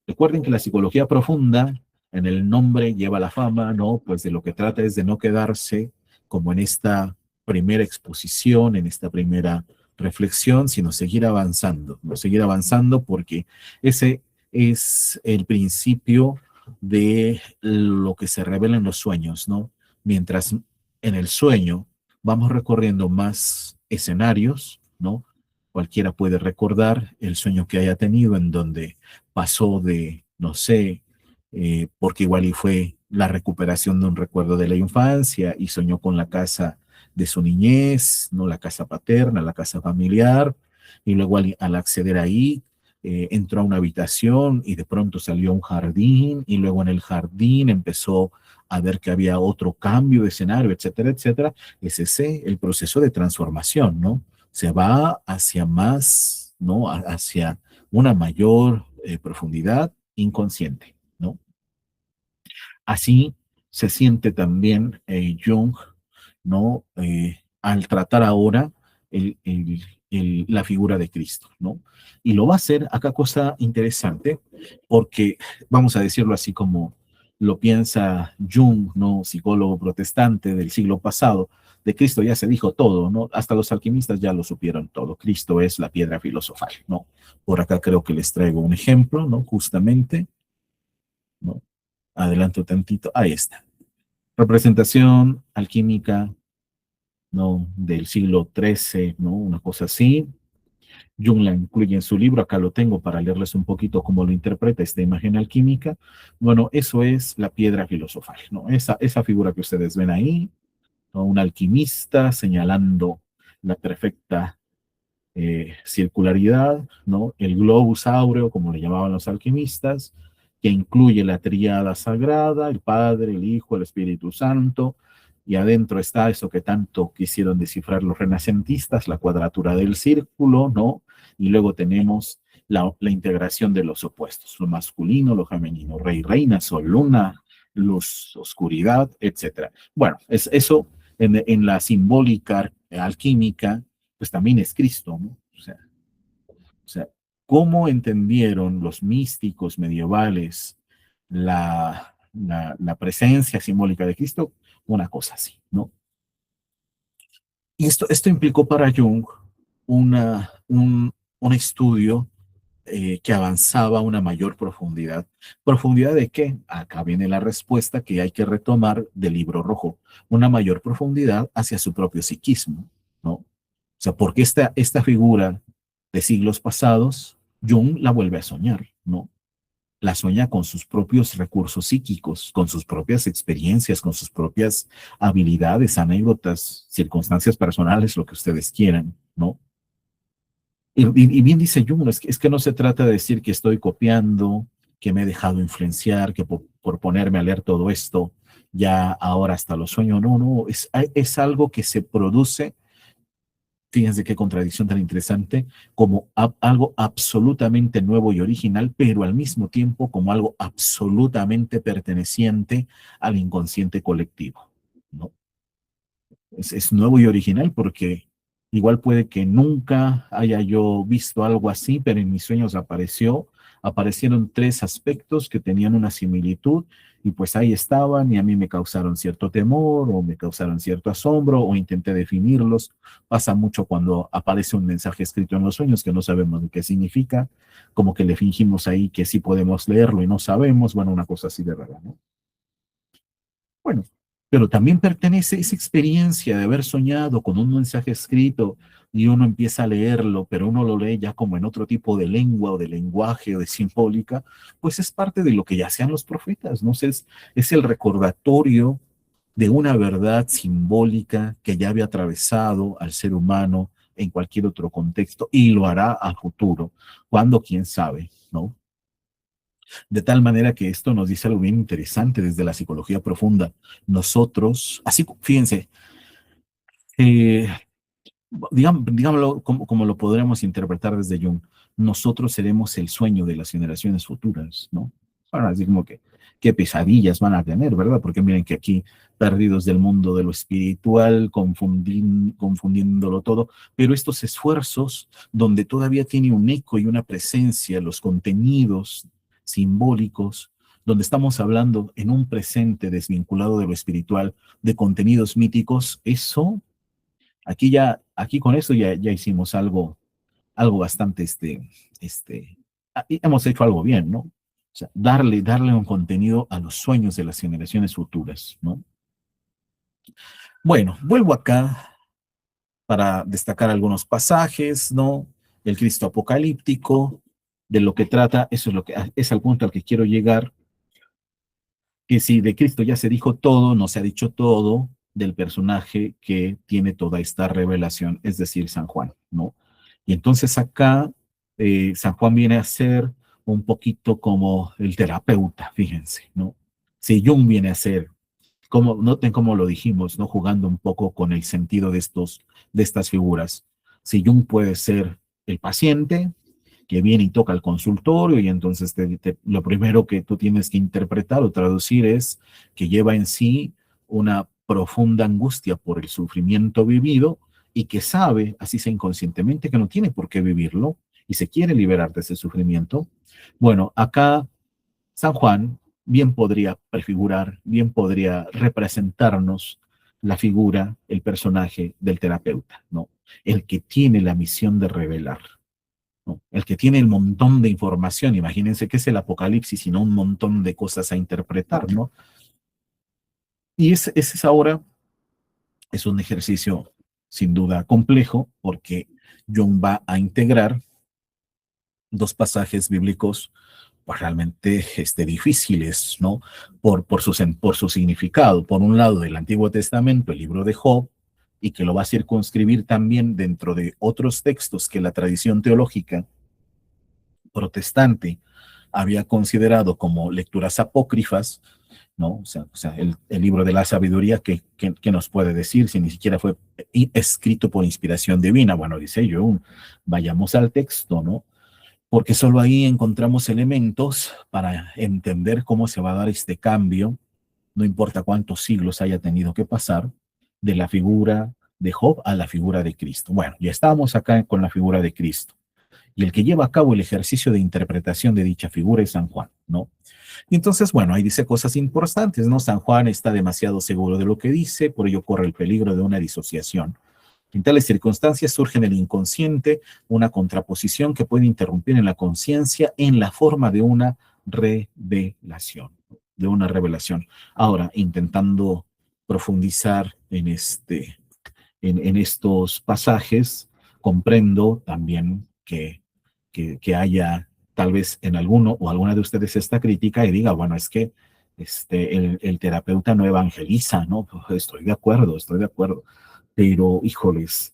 Recuerden que la psicología profunda, en el nombre lleva la fama, ¿no? Pues de lo que trata es de no quedarse como en esta primera exposición, en esta primera reflexión, sino seguir avanzando, ¿no? Seguir avanzando porque ese es el principio de lo que se revela en los sueños, ¿no? Mientras en el sueño vamos recorriendo más escenarios, ¿no? Cualquiera puede recordar el sueño que haya tenido en donde pasó de, no sé, porque igual y fue la recuperación de un recuerdo de la infancia y soñó con la casa de su niñez, no la casa paterna, la casa familiar, y luego al acceder ahí, entró a una habitación y de pronto salió a un jardín y luego en el jardín empezó a ver que había otro cambio de escenario, etcétera, etcétera. Es ese el proceso de transformación, ¿no? Se va hacia más, ¿no? Hacia una mayor profundidad inconsciente, ¿no? Así se siente también Jung, ¿no? Al tratar ahora la figura de Cristo, ¿no? Y lo va a hacer, acá cosa interesante, porque vamos a decirlo así como lo piensa Jung, ¿no? Psicólogo protestante del siglo pasado, de Cristo ya se dijo todo, ¿no? Hasta los alquimistas ya lo supieron todo. Cristo es la piedra filosofal, ¿no? Por acá creo que les traigo un ejemplo, ¿no? Justamente, ¿no? Adelanto tantito, ahí está. Representación alquímica, ¿no? Del siglo XIII, ¿no? Una cosa así. Jung la incluye en su libro, acá lo tengo para leerles un poquito cómo lo interpreta esta imagen alquímica. Bueno, eso es la piedra filosofal, ¿no? Esa figura que ustedes ven ahí, ¿no? Un alquimista señalando la perfecta circularidad, ¿no? El globus áureo, como le llamaban los alquimistas, que incluye la tríada sagrada, el Padre, el Hijo, el Espíritu Santo, y adentro está eso que tanto quisieron descifrar los renacentistas, la cuadratura del círculo, ¿no? Y luego tenemos la integración de los opuestos, lo masculino, lo femenino, rey, reina, sol, luna, luz, oscuridad, etcétera. Bueno, eso en la simbólica alquímica pues también es Cristo, ¿no? O sea, ¿cómo entendieron los místicos medievales la presencia simbólica de Cristo? Una cosa así, ¿no? Y esto implicó para Jung un estudio que avanzaba a una mayor profundidad. ¿Profundidad de qué? Acá viene la respuesta que hay que retomar del libro rojo. Una mayor profundidad hacia su propio psiquismo, ¿no? O sea, porque esta figura de siglos pasados, Jung la vuelve a soñar, ¿no? La sueña con sus propios recursos psíquicos, con sus propias experiencias, con sus propias habilidades, anécdotas, circunstancias personales, lo que ustedes quieran, ¿no? Y bien dice Jung, es que no se trata de decir que estoy copiando, que me he dejado influenciar, que por ponerme a leer todo esto, ya ahora hasta lo sueño. No, no, es algo que se produce Fíjense qué contradicción tan interesante, como algo absolutamente nuevo y original, pero al mismo tiempo como algo absolutamente perteneciente al inconsciente colectivo, ¿no? Es nuevo y original porque igual puede que nunca haya yo visto algo así, pero en mis sueños aparecieron tres aspectos que tenían una similitud y pues ahí estaban y a mí me causaron cierto temor o me causaron cierto asombro o intenté definirlos. Pasa mucho cuando aparece un mensaje escrito en los sueños que no sabemos de qué significa, como que le fingimos ahí que sí podemos leerlo y no sabemos, bueno, una cosa así de rara, ¿no? Bueno, pero también pertenece esa experiencia de haber soñado con un mensaje escrito y uno empieza a leerlo, pero uno lo lee ya como en otro tipo de lengua o de lenguaje o de simbólica, pues es parte de lo que ya hacían los profetas, ¿no? Es el recordatorio de una verdad simbólica que ya había atravesado al ser humano en cualquier otro contexto y lo hará a futuro, cuando quién sabe, ¿no? De tal manera que esto nos dice algo bien interesante desde la psicología profunda. Nosotros, así, fíjense, eh, digámoslo como lo podremos interpretar desde Jung, nosotros seremos el sueño de las generaciones futuras, ¿no? Bueno, así como que qué pesadillas van a tener, ¿verdad? Porque miren que aquí, perdidos del mundo de lo espiritual, confundiéndolo todo, pero estos esfuerzos donde todavía tiene un eco y una presencia los contenidos simbólicos, donde estamos hablando en un presente desvinculado de lo espiritual, de contenidos míticos, eso aquí con esto ya hicimos algo bastante, hemos hecho algo bien, ¿no? O sea, darle un contenido a los sueños de las generaciones futuras, ¿no? Bueno, vuelvo acá para destacar algunos pasajes, ¿no? El Cristo apocalíptico, de lo que trata, eso es lo que es al punto al que quiero llegar, que si de Cristo ya se dijo todo, no se ha dicho todo del personaje que tiene toda esta revelación, es decir, San Juan, ¿no? Y entonces acá San Juan viene a ser un poquito como el terapeuta, fíjense, ¿no? Si Jung viene a ser, como, noten cómo lo dijimos, ¿no? Jugando un poco con el sentido de estas figuras. Si Jung puede ser el paciente, que viene y toca el consultorio y entonces lo primero que tú tienes que interpretar o traducir es que lleva en sí una profunda angustia por el sufrimiento vivido y que sabe, así sea inconscientemente, que no tiene por qué vivirlo y se quiere liberar de ese sufrimiento. Bueno, acá San Juan bien podría prefigurar, bien podría representarnos la figura, el personaje del terapeuta, ¿no? El que tiene la misión de revelar, ¿no? El que tiene el montón de información, imagínense que es el apocalipsis, sino un montón de cosas a interpretar, ¿no? Y ese ahora es un ejercicio sin duda complejo, porque Jung va a integrar dos pasajes bíblicos pues, realmente difíciles, ¿no? Por su significado. Por un lado, del Antiguo Testamento, el libro de Job, y que lo va a circunscribir también dentro de otros textos que la tradición teológica protestante había considerado como lecturas apócrifas, ¿no? O sea el libro de la sabiduría, que nos puede decir si ni siquiera fue escrito por inspiración divina? Bueno, dice yo, vayamos al texto, ¿no? Porque solo ahí encontramos elementos para entender cómo se va a dar este cambio, no importa cuántos siglos haya tenido que pasar, de la figura de Job a la figura de Cristo. Bueno, ya estamos acá con la figura de Cristo. Y el que lleva a cabo el ejercicio de interpretación de dicha figura es San Juan, ¿no? Y entonces, bueno, ahí dice cosas importantes, ¿no? San Juan está demasiado seguro de lo que dice, por ello corre el peligro de una disociación. En tales circunstancias surge en el inconsciente una contraposición que puede interrumpir en la conciencia en la forma de una revelación, de una revelación. Ahora, intentando profundizar en estos pasajes, comprendo también que haya tal vez en alguno o alguna de ustedes esta crítica y diga, bueno, es que el terapeuta no evangeliza, ¿no? Estoy de acuerdo, pero híjoles,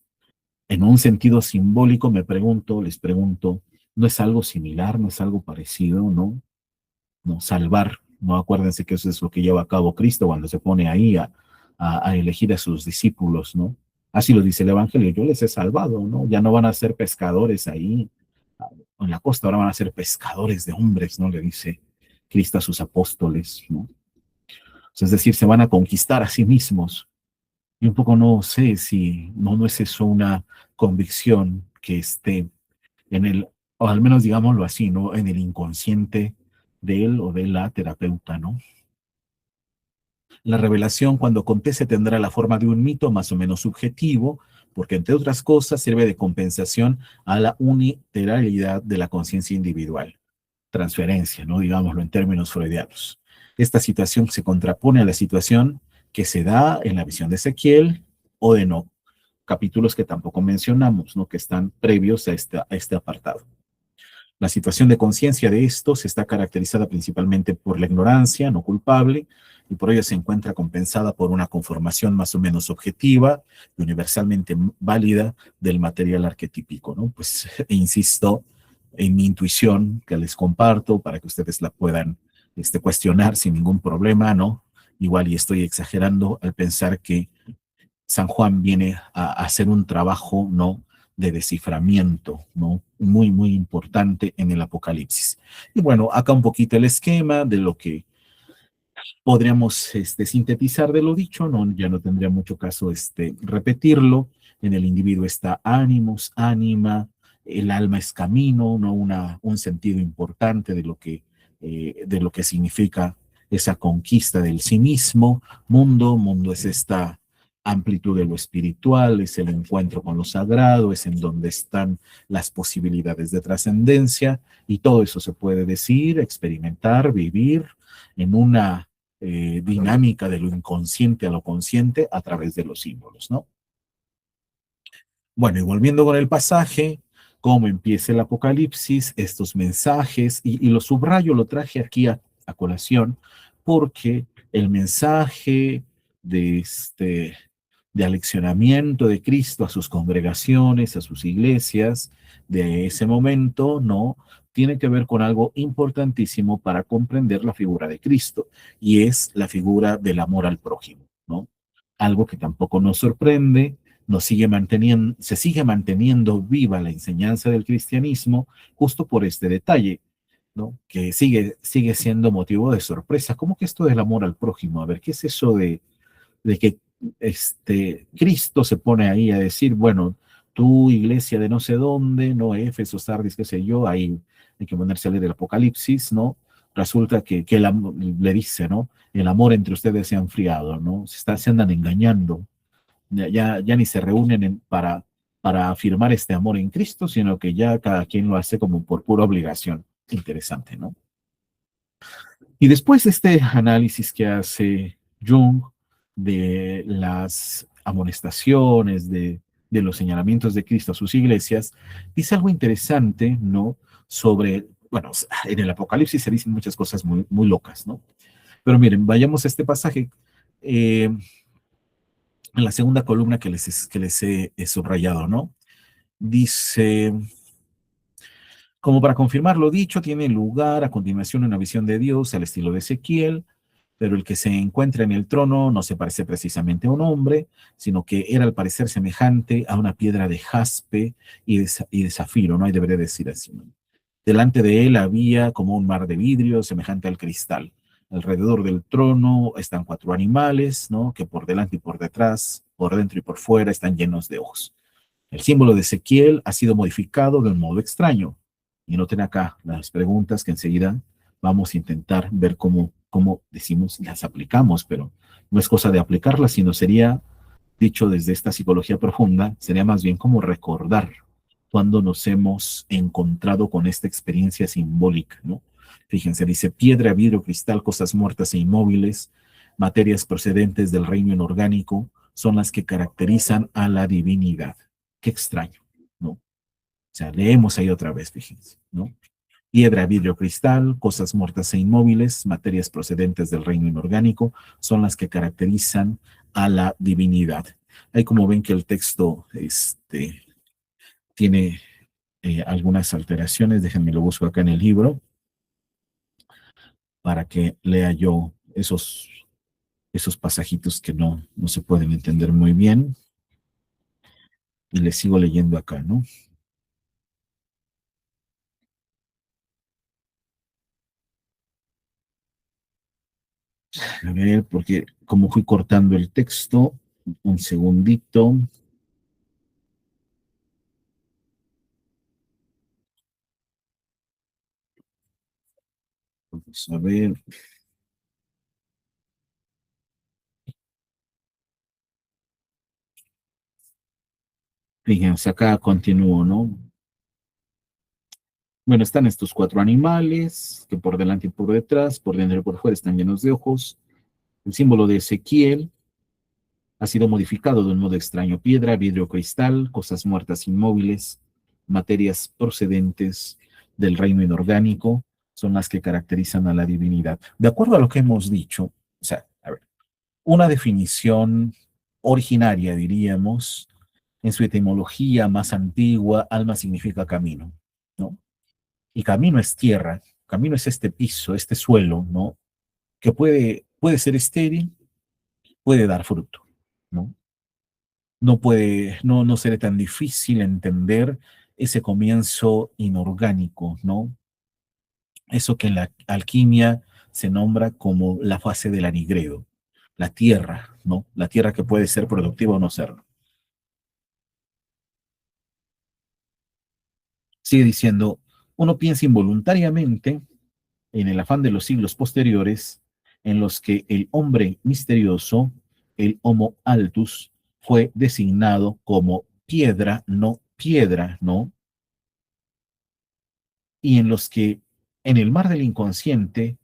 en un sentido simbólico les pregunto, ¿no es algo similar, no es algo parecido, no? No, salvar, no acuérdense que eso es lo que lleva a cabo Cristo cuando se pone ahí a elegir a sus discípulos, ¿no? Así lo dice el Evangelio, yo les he salvado, ¿no? Ya no van a ser pescadores ahí en la costa, ahora van a ser pescadores de hombres, ¿no? Le dice Cristo a sus apóstoles, ¿no? O sea, es decir, se van a conquistar a sí mismos. Y un poco no sé si no es eso una convicción que esté en el, o al menos digámoslo así, ¿no? En el inconsciente de él o de la terapeuta, ¿no? La revelación, cuando acontece, tendrá la forma de un mito más o menos subjetivo, porque entre otras cosas sirve de compensación a la unilateralidad de la conciencia individual. Transferencia, ¿no? Digámoslo en términos freudianos. Esta situación se contrapone a la situación que se da en la visión de Ezequiel o de No, capítulos que tampoco mencionamos, ¿no? Que están previos a este apartado. La situación de conciencia de estos está caracterizada principalmente por la ignorancia no culpable y por ello se encuentra compensada por una conformación más o menos objetiva y universalmente válida del material arquetípico, ¿no? Pues insisto en mi intuición que les comparto para que ustedes la puedan cuestionar sin ningún problema, ¿no? Igual y estoy exagerando al pensar que San Juan viene a hacer un trabajo, ¿no? De desciframiento, ¿no? Muy, muy importante en el Apocalipsis. Y bueno, acá un poquito el esquema de lo que podríamos sintetizar de lo dicho, ¿no? Ya no tendría mucho caso repetirlo. En el individuo está ánimos, ánima, el alma es camino, ¿no? Un sentido importante de lo que significa esa conquista del sí mismo. Mundo es esta amplitud de lo espiritual, es el encuentro con lo sagrado, es en donde están las posibilidades de trascendencia y todo eso se puede decir, experimentar, vivir en una dinámica de lo inconsciente a lo consciente a través de los símbolos, ¿no? Bueno, y volviendo con el pasaje, cómo empieza el Apocalipsis, estos mensajes, y lo subrayo, lo traje aquí a colación, porque el mensaje de de aleccionamiento de Cristo a sus congregaciones, a sus iglesias, de ese momento, no, tiene que ver con algo importantísimo para comprender la figura de Cristo, y es la figura del amor al prójimo, ¿no? Algo que tampoco nos sorprende, se sigue manteniendo viva la enseñanza del cristianismo justo por este detalle, ¿no? Que sigue siendo motivo de sorpresa. ¿Cómo que esto del amor al prójimo? A ver, ¿qué es eso de que Cristo se pone ahí a decir, bueno, tú iglesia de no sé dónde, no Éfeso, Sardis, qué sé yo, ahí hay que ponerse a leer el Apocalipsis, ¿no? Resulta que le dice, ¿no? El amor entre ustedes se ha enfriado, ¿no? Se andan engañando, ya ni se reúnen para afirmar este amor en Cristo, sino que ya cada quien lo hace como por pura obligación. Interesante, ¿no? Y después de este análisis que hace Jung de las amonestaciones, de los señalamientos de Cristo a sus iglesias, dice algo interesante, ¿no? Sobre, bueno, en el Apocalipsis se dicen muchas cosas muy, muy locas, ¿no? Pero miren, vayamos a este pasaje. En la segunda columna que les he subrayado, ¿no? Dice, como para confirmar lo dicho, tiene lugar a continuación una visión de Dios al estilo de Ezequiel, pero el que se encuentra en el trono no se parece precisamente a un hombre, sino que era al parecer semejante a una piedra de jaspe y de zafiro, ¿no? Y debería decir así, ¿no? Delante de él había como un mar de vidrio semejante al cristal. Alrededor del trono están cuatro animales, ¿no? Que por delante y por detrás, por dentro y por fuera, están llenos de ojos. El símbolo de Ezequiel ha sido modificado de un modo extraño. Y noten acá las preguntas que enseguida vamos a intentar ver cómo decimos, las aplicamos, pero no es cosa de aplicarlas, sino sería, dicho desde esta psicología profunda, sería más bien como recordar cuando nos hemos encontrado con esta experiencia simbólica, ¿no? Fíjense, dice piedra, vidrio, cristal, cosas muertas e inmóviles, materias procedentes del reino inorgánico, son las que caracterizan a la divinidad. Qué extraño, ¿no? O sea, leemos ahí otra vez, fíjense, ¿no? Piedra, vidrio, cristal, cosas muertas e inmóviles, materias procedentes del reino inorgánico, son las que caracterizan a la divinidad. Ahí como ven que el texto tiene algunas alteraciones, déjenme lo busco acá en el libro para que lea yo esos pasajitos que no se pueden entender muy bien. Y le sigo leyendo acá, ¿no? A ver, porque como fui cortando el texto, un segundito. Vamos a ver. Fíjense, acá continúo, ¿no? Bueno, están estos cuatro animales que por delante y por detrás, por dentro y por fuera están llenos de ojos. El símbolo de Ezequiel ha sido modificado de un modo extraño. Piedra, vidrio, cristal, cosas muertas inmóviles, materias procedentes del reino inorgánico, son las que caracterizan a la divinidad. De acuerdo a lo que hemos dicho, o sea, a ver, una definición originaria, diríamos, en su etimología más antigua, alma significa camino, ¿no? Y camino es tierra, camino es este piso, este suelo, ¿no? Que puede ser estéril, puede dar fruto, ¿no? No será tan difícil entender ese comienzo inorgánico, ¿no? Eso que en la alquimia se nombra como la fase del anigredo, la tierra, ¿no? La tierra que puede ser productiva o no serlo. Sigue diciendo, uno piensa involuntariamente en el afán de los siglos posteriores en los que el hombre misterioso, el Homo altus, fue designado como piedra, no piedra, ¿no? Y en los que en el mar del inconsciente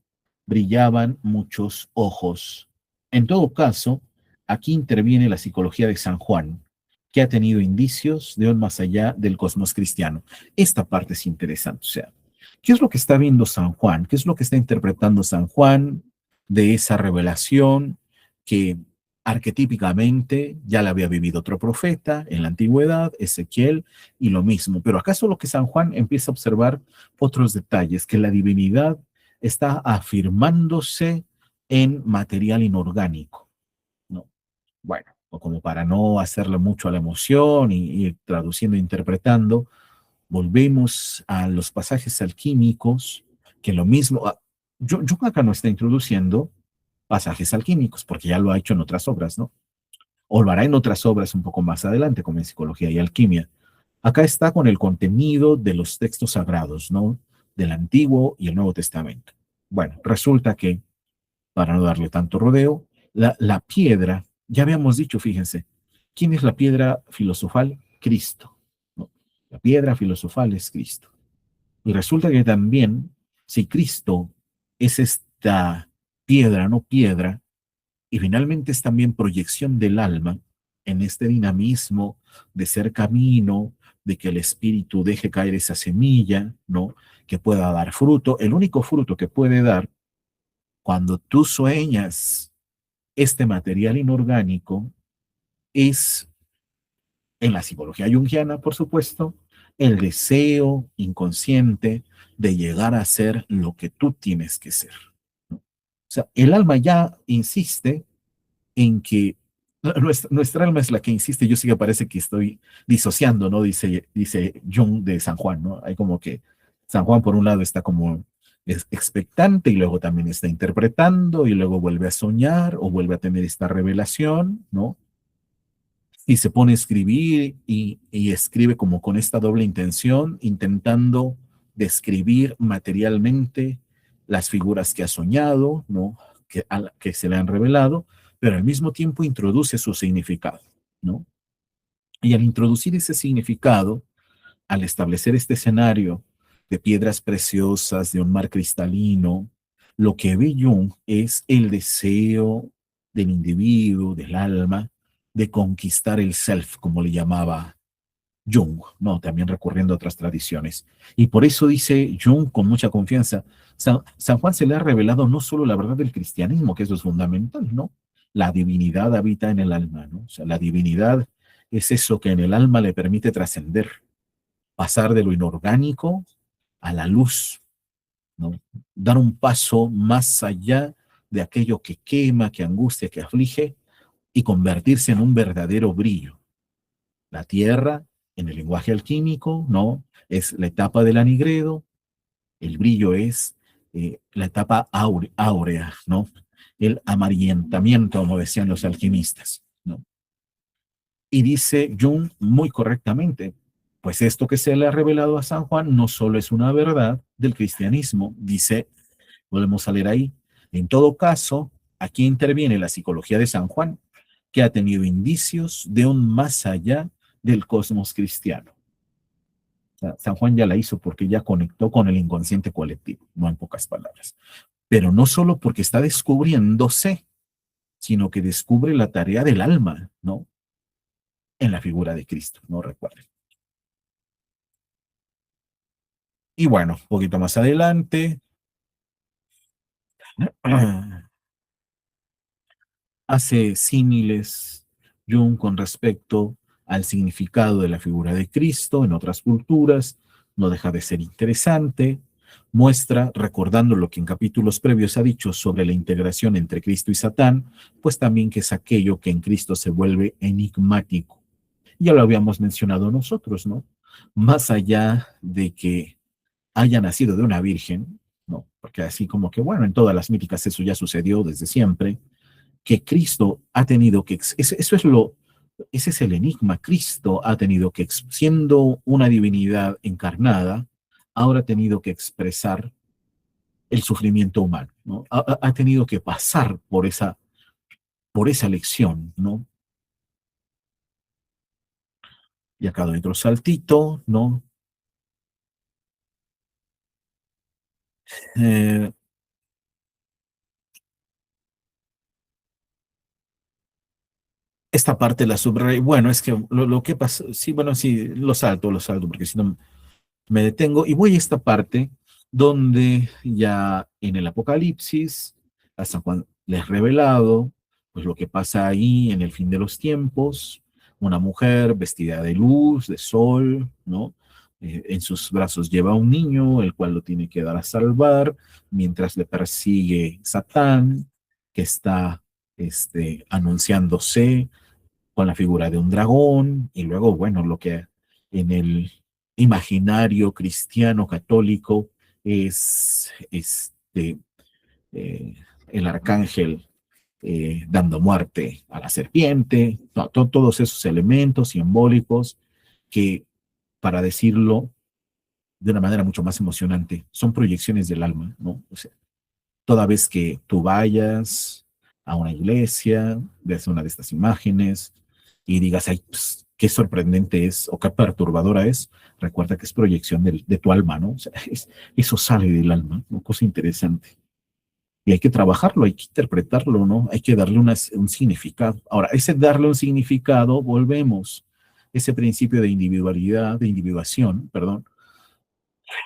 brillaban muchos ojos. En todo caso, aquí interviene la psicología de San Juan, que ha tenido indicios de un más allá del cosmos cristiano. Esta parte es interesante, o sea, ¿qué es lo que está viendo San Juan? ¿Qué es lo que está interpretando San Juan de esa revelación que arquetípicamente ya la había vivido otro profeta en la antigüedad, Ezequiel, y lo mismo? Pero acaso lo que San Juan empieza a observar otros detalles, que la divinidad está afirmándose en material inorgánico, ¿no? Bueno, o como para no hacerle mucho a la emoción y ir traduciendo e interpretando, volvemos a los pasajes alquímicos, que lo mismo, yo acá no está introduciendo pasajes alquímicos, porque ya lo ha hecho en otras obras, ¿no? O lo hará en otras obras un poco más adelante, como en Psicología y Alquimia. Acá está con el contenido de los textos sagrados, ¿no? Del Antiguo y el Nuevo Testamento. Bueno, resulta que, para no darle tanto rodeo, la piedra, ya habíamos dicho, fíjense, ¿quién es la piedra filosofal? Cristo, ¿no? La piedra filosofal es Cristo. Y resulta que también, si Cristo es esta piedra, no piedra, y finalmente es también proyección del alma en este dinamismo de ser camino, de que el espíritu deje caer esa semilla, ¿no? Que pueda dar fruto. El único fruto que puede dar cuando tú sueñas este material inorgánico es, en la psicología junguiana, por supuesto, el deseo inconsciente de llegar a ser lo que tú tienes que ser, ¿no? O sea, el alma ya insiste en que nuestra alma es la que insiste. Yo sí que parece que estoy disociando, ¿no? Dice Jung de San Juan, ¿no? Hay como que San Juan por un lado está como expectante y luego también está interpretando y luego vuelve a soñar o vuelve a tener esta revelación, ¿no? Y se pone a escribir y escribe como con esta doble intención, intentando describir materialmente las figuras que ha soñado, ¿no? Que se le han revelado, pero al mismo tiempo introduce su significado, ¿no? Y al introducir ese significado, al establecer este escenario de piedras preciosas, de un mar cristalino, lo que ve Jung es el deseo del individuo, del alma, de conquistar el self, como le llamaba Jung, ¿no? También recurriendo a otras tradiciones. Y por eso dice Jung con mucha confianza, San Juan se le ha revelado no solo la verdad del cristianismo, que eso es fundamental, ¿no? La divinidad habita en el alma, ¿no? O sea, la divinidad es eso que en el alma le permite trascender, pasar de lo inorgánico a la luz, ¿no? Dar un paso más allá de aquello que quema, que angustia, que aflige y convertirse en un verdadero brillo. La tierra, en el lenguaje alquímico, ¿no? Es la etapa del anhidredo, el brillo es la etapa áurea, ¿no? El amarillentamiento, como decían los alquimistas, ¿no? Y dice Jung muy correctamente, pues esto que se le ha revelado a San Juan no solo es una verdad del cristianismo, dice, volvemos a leer ahí, en todo caso, aquí interviene la psicología de San Juan, que ha tenido indicios de un más allá del cosmos cristiano. O sea, San Juan ya la hizo porque ya conectó con el inconsciente colectivo, no en pocas palabras. Pero no solo porque está descubriéndose, sino que descubre la tarea del alma, ¿no? En la figura de Cristo, no recuerden. Y bueno, un poquito más adelante, hace símiles Jung con respecto al significado de la figura de Cristo en otras culturas, no deja de ser interesante, muestra, recordando lo que en capítulos previos ha dicho sobre la integración entre Cristo y Satán, pues también que es aquello que en Cristo se vuelve enigmático. Ya lo habíamos mencionado nosotros, ¿no? Más allá de que haya nacido de una virgen, ¿no? Porque así como que, bueno, en todas las míticas eso ya sucedió desde siempre, que Cristo ha tenido que, eso es lo, ese es el enigma, Cristo ha tenido que, siendo una divinidad encarnada, ahora ha tenido que expresar el sufrimiento humano, ¿no? Ha tenido que pasar por esa lección, ¿no? Y acá doy otro saltito, ¿no? Eh, esta parte la subrayé, bueno, es que lo que pasa, sí, bueno, sí, lo salto, porque si no me detengo y voy a esta parte donde ya en el Apocalipsis, hasta cuando les he revelado, pues lo que pasa ahí en el fin de los tiempos, una mujer vestida de luz, de sol, ¿no? En sus brazos lleva a un niño, el cual lo tiene que dar a salvar, mientras le persigue Satán, que está anunciándose con la figura de un dragón, y luego, bueno, lo que en el imaginario cristiano católico es eh, el arcángel dando muerte a la serpiente, no, todos esos elementos simbólicos que, para decirlo de una manera mucho más emocionante, son proyecciones del alma, ¿no? O sea, toda vez que tú vayas a una iglesia, veas una de estas imágenes y digas, ay, pues, qué sorprendente es o qué perturbadora es, recuerda que es proyección de tu alma, ¿no? O sea, eso sale del alma, una cosa interesante. Y hay que trabajarlo, hay que interpretarlo, ¿no? Hay que darle un significado. Ahora, ese darle un significado, volvemos, ese principio de individualidad, de individuación, perdón,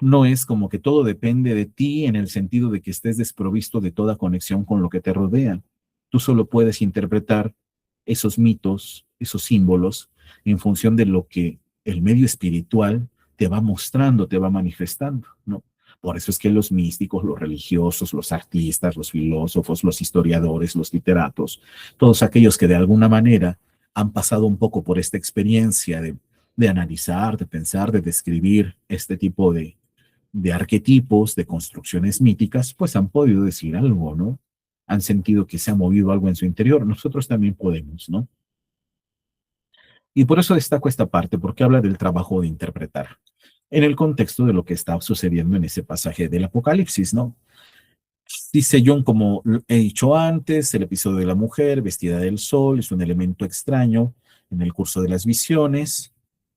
no es como que todo depende de ti en el sentido de que estés desprovisto de toda conexión con lo que te rodea. Tú solo puedes interpretar esos mitos, esos símbolos, en función de lo que el medio espiritual te va mostrando, te va manifestando, ¿no? Por eso es que los místicos, los religiosos, los artistas, los filósofos, los historiadores, los literatos, todos aquellos que de alguna manera han pasado un poco por esta experiencia de analizar, de pensar, de describir este tipo de arquetipos, de construcciones míticas, pues han podido decir algo, ¿no? Han sentido que se ha movido algo en su interior. Nosotros también podemos, ¿no? Y por eso destaco esta parte, porque habla del trabajo de interpretar, en el contexto de lo que está sucediendo en ese pasaje del Apocalipsis, ¿no? Dice John, como he dicho antes, el episodio de la mujer vestida del sol es un elemento extraño en el curso de las visiones.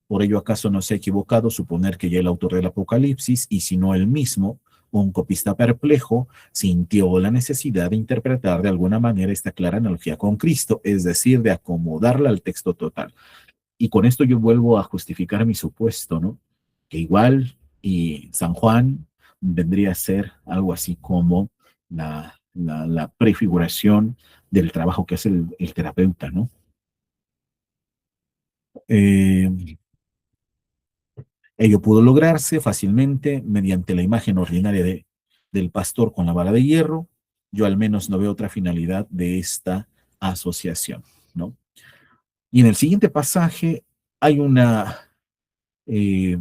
Por ello, ¿acaso no se ha equivocado suponer que ya el autor del Apocalipsis, y si no él mismo, un copista perplejo, sintió la necesidad de interpretar de alguna manera esta clara analogía con Cristo, es decir, de acomodarla al texto total? Y con esto yo vuelvo a justificar mi supuesto, ¿no? Que igual y San Juan vendría a ser algo así como la prefiguración del trabajo que hace el terapeuta, ¿no? Eh, Ello pudo lograrse fácilmente mediante la imagen ordinaria del pastor con la vara de hierro. Yo al menos no veo otra finalidad de esta asociación, ¿no? Y en el siguiente pasaje hay una eh,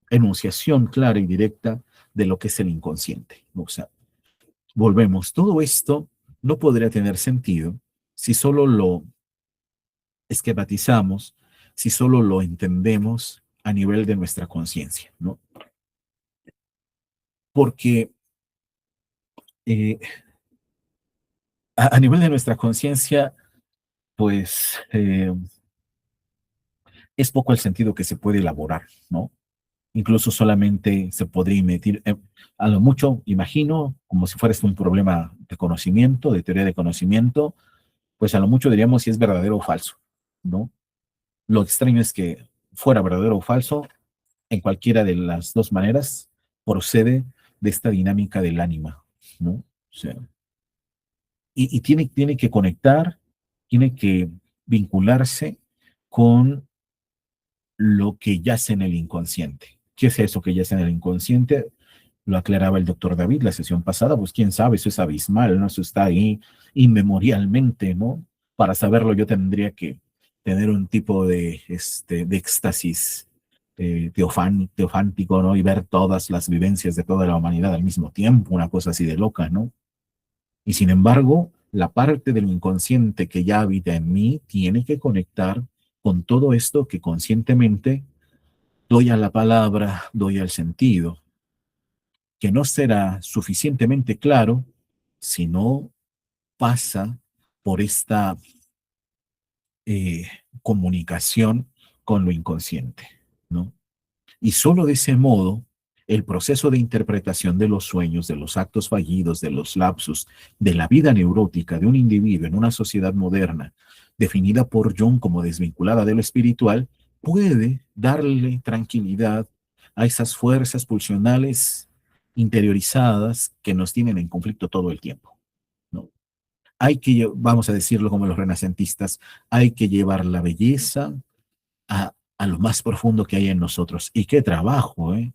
enunciación clara y directa de lo que es el inconsciente. O sea, volvemos, todo esto no podría tener sentido si solo lo esquematizamos, si solo lo entendemos a nivel de nuestra conciencia, ¿no? Porque eh, a nivel de nuestra conciencia, pues es poco el sentido que se puede elaborar, ¿no? Incluso solamente se podría medir, a lo mucho, imagino, como si fuera esto un problema de conocimiento, de teoría de conocimiento, pues a lo mucho diríamos si es verdadero o falso, ¿no? Lo extraño es que fuera verdadero o falso, en cualquiera de las dos maneras, procede de esta dinámica del ánima, ¿no? O sea, y tiene que conectar, tiene que vincularse con lo que yace en el inconsciente. ¿Qué es eso que yace en el inconsciente? Lo aclaraba el doctor David la sesión pasada, pues quién sabe, eso es abismal, ¿no? Eso está ahí inmemorialmente, ¿no? Para saberlo yo tendría que tener un tipo de éxtasis teofántico, ¿no? Y ver todas las vivencias de toda la humanidad al mismo tiempo, una cosa así de loca, ¿no? Y sin embargo, la parte del inconsciente que ya habita en mí tiene que conectar con todo esto que conscientemente doy a la palabra, doy al sentido, que no será suficientemente claro si no pasa por esta eh, comunicación con lo inconsciente, ¿no? Y solo de ese modo, el proceso de interpretación de los sueños, de los actos fallidos, de los lapsus, de la vida neurótica de un individuo en una sociedad moderna, definida por Jung como desvinculada de lo espiritual, puede darle tranquilidad a esas fuerzas pulsionales interiorizadas que nos tienen en conflicto todo el tiempo, ¿no? Hay que, vamos a decirlo como los renacentistas, hay que llevar la belleza a lo más profundo que hay en nosotros. Y qué trabajo, ¿eh?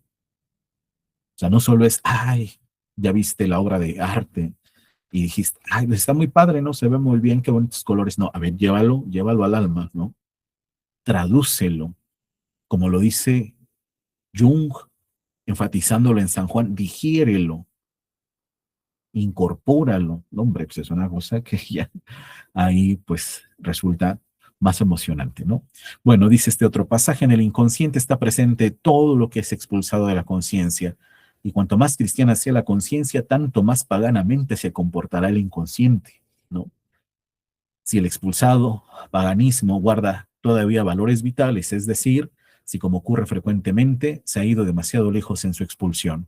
O sea, no solo es, ay, ya viste la obra de arte y dijiste, ay, pues está muy padre, ¿no? Se ve muy bien, qué bonitos colores. No, a ver, llévalo al alma, ¿no? Tradúcelo, como lo dice Jung, enfatizándolo en San Juan, digiérelo, incorpóralo. No, hombre, pues es una cosa que ya ahí pues resulta más emocionante, ¿no? Bueno, dice este otro pasaje, en el inconsciente está presente todo lo que es expulsado de la conciencia, y cuanto más cristiana sea la conciencia, tanto más paganamente se comportará el inconsciente, ¿no? Si el expulsado paganismo guarda todavía valores vitales, es decir, si como ocurre frecuentemente, se ha ido demasiado lejos en su expulsión.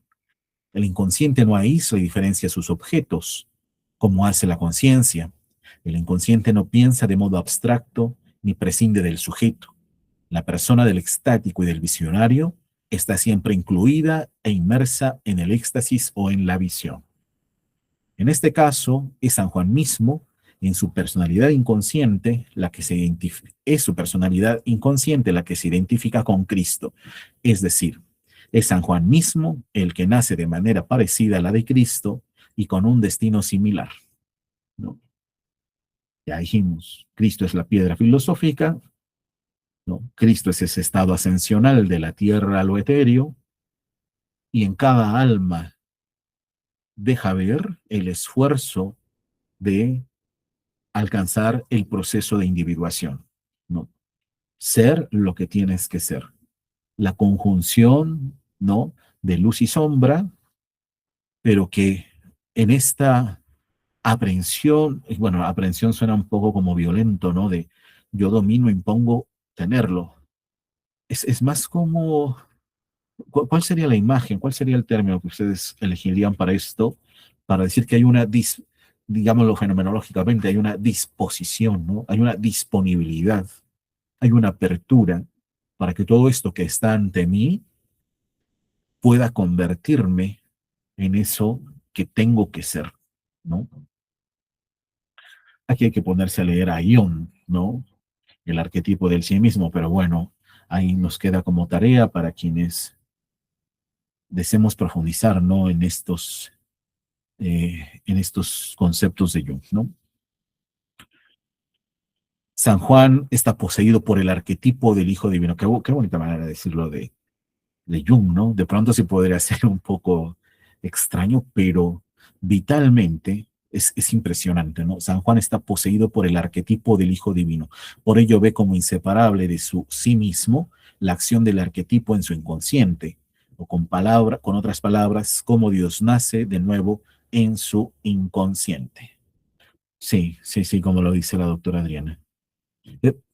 El inconsciente no aísla y diferencia sus objetos, como hace la conciencia. El inconsciente no piensa de modo abstracto ni prescinde del sujeto. La persona del extático y del visionario está siempre incluida e inmersa en el éxtasis o en la visión. En este caso, es San Juan mismo, en su personalidad inconsciente, la que se identifica, es su personalidad inconsciente la que se identifica con Cristo. Es decir, es San Juan mismo el que nace de manera parecida a la de Cristo y con un destino similar, ¿no? Ya dijimos, Cristo es la piedra filosófica, ¿no? Cristo es ese estado ascensional de la tierra a lo etéreo, y en cada alma deja ver el esfuerzo de alcanzar el proceso de individuación, ¿no? Ser lo que tienes que ser. La conjunción, ¿no? De luz y sombra, pero que en esta aprehensión, y bueno, aprehensión suena un poco como violento, ¿no? De yo domino, impongo tenerlo. Es más como, ¿cuál sería la imagen? ¿Cuál sería el término que ustedes elegirían para esto? Para decir que hay una, digámoslo fenomenológicamente, hay una disposición, ¿no? Hay una disponibilidad, hay una apertura para que todo esto que está ante mí pueda convertirme en eso que tengo que ser, ¿no? Aquí hay que ponerse a leer a Ion, ¿no? El arquetipo del sí mismo, pero bueno, ahí nos queda como tarea para quienes deseemos profundizar, ¿no? En estos conceptos de Jung, ¿no? San Juan está poseído por el arquetipo del Hijo Divino. Qué bonita manera de decirlo de Jung, ¿no? De pronto sí podría ser un poco extraño, pero vitalmente es impresionante, ¿no? San Juan está poseído por el arquetipo del Hijo Divino. Por ello ve como inseparable de su sí mismo la acción del arquetipo en su inconsciente, o con otras palabras, cómo Dios nace de nuevo en su inconsciente. Sí, sí, sí, como lo dice la doctora Adriana.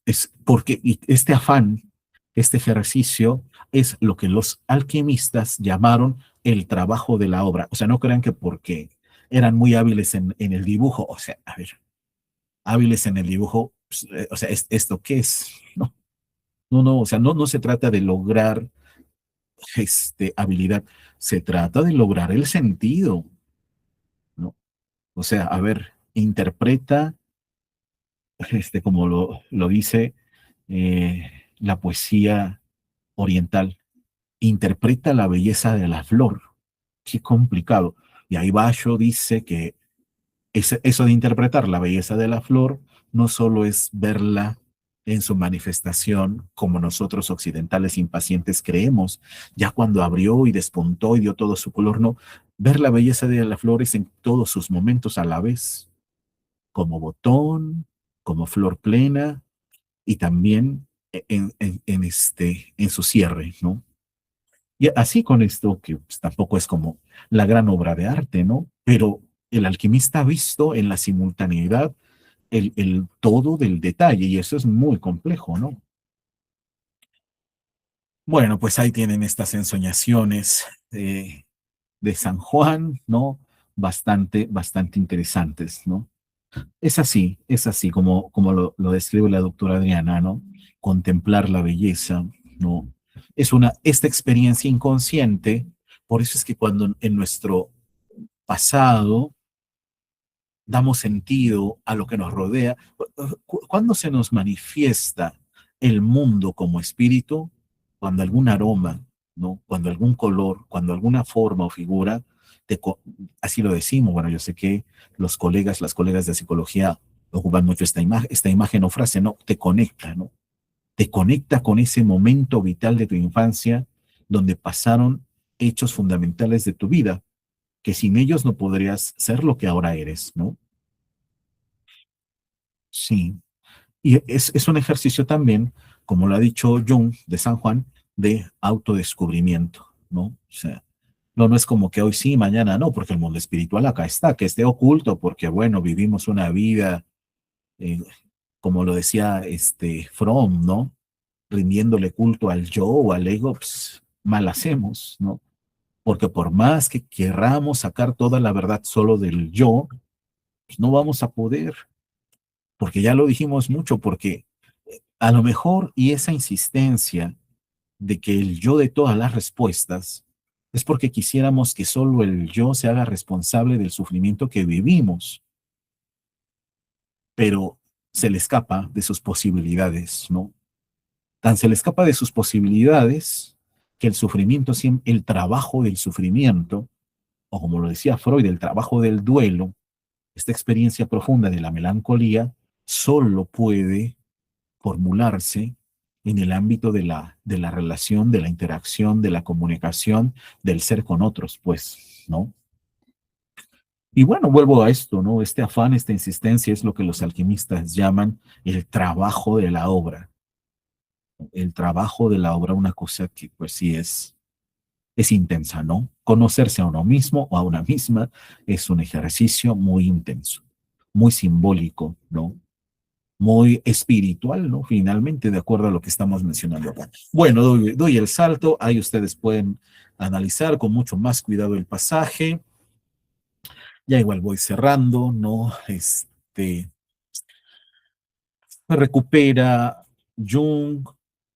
Es porque este afán, este ejercicio, es lo que los alquimistas llamaron el trabajo de la obra. O sea, no crean que porque eran muy hábiles en el dibujo, o sea, a ver, hábiles en el dibujo, pues, o sea, ¿esto qué es? No, no, no, o sea, no, no se trata de lograr habilidad, se trata de lograr el sentido, ¿no? O sea, a ver, interpreta, como lo dice la poesía oriental, interpreta la belleza de la flor. Qué complicado. Y ahí Basho dice que eso de interpretar la belleza de la flor no solo es verla en su manifestación como nosotros occidentales impacientes creemos, ya cuando abrió y despuntó y dio todo su color, no. Ver la belleza de la flor es en todos sus momentos a la vez, como botón, como flor plena y también en su cierre, ¿no? Y así con esto, que pues, tampoco es como la gran obra de arte, ¿no? Pero el alquimista ha visto en la simultaneidad el todo del detalle y eso es muy complejo, ¿no? Bueno, pues ahí tienen estas ensoñaciones de San Juan, ¿no? Bastante, bastante interesantes, ¿no? Es así como lo describe la doctora Adriana, ¿no? Contemplar la belleza, ¿no? Esta experiencia inconsciente, por eso es que cuando en nuestro pasado damos sentido a lo que nos rodea, cuando se nos manifiesta el mundo como espíritu, cuando algún aroma, ¿no? Cuando algún color, cuando alguna forma o figura, te así lo decimos, bueno, yo sé que las colegas de psicología ocupan mucho esta imagen o frase, ¿no? Te conecta, ¿no? Te conecta con ese momento vital de tu infancia donde pasaron hechos fundamentales de tu vida, que sin ellos no podrías ser lo que ahora eres, ¿no? Sí, y es un ejercicio también, como lo ha dicho Jung de San Juan, de autodescubrimiento, ¿no? O sea, no, no es como que hoy sí, mañana no, porque el mundo espiritual acá está, que esté oculto, porque bueno, vivimos una vida, eh, como lo decía Fromm, ¿no? Rindiéndole culto al yo o al ego, pues, mal hacemos, ¿no? Porque por más que querramos sacar toda la verdad solo del yo, pues no vamos a poder, porque ya lo dijimos mucho, porque a lo mejor y esa insistencia de que el yo de todas las respuestas es porque quisiéramos que solo el yo se haga responsable del sufrimiento que vivimos, pero se le escapa de sus posibilidades, ¿no? Tan se le escapa de sus posibilidades que el sufrimiento, el trabajo del sufrimiento, o como lo decía Freud, el trabajo del duelo, esta experiencia profunda de la melancolía, solo puede formularse en el ámbito de la relación, de la interacción, de la comunicación, del ser con otros, pues, ¿no? Y bueno, vuelvo a esto, ¿no? Este afán, esta insistencia es lo que los alquimistas llaman el trabajo de la obra. El trabajo de la obra, una cosa que pues sí es intensa, ¿no? Conocerse a uno mismo o a una misma es un ejercicio muy intenso, muy simbólico, ¿no? Muy espiritual, ¿no? Finalmente, de acuerdo a lo que estamos mencionando acá. Bueno, doy el salto, ahí ustedes pueden analizar con mucho más cuidado el pasaje. Ya igual voy cerrando, ¿no? Recupera Jung,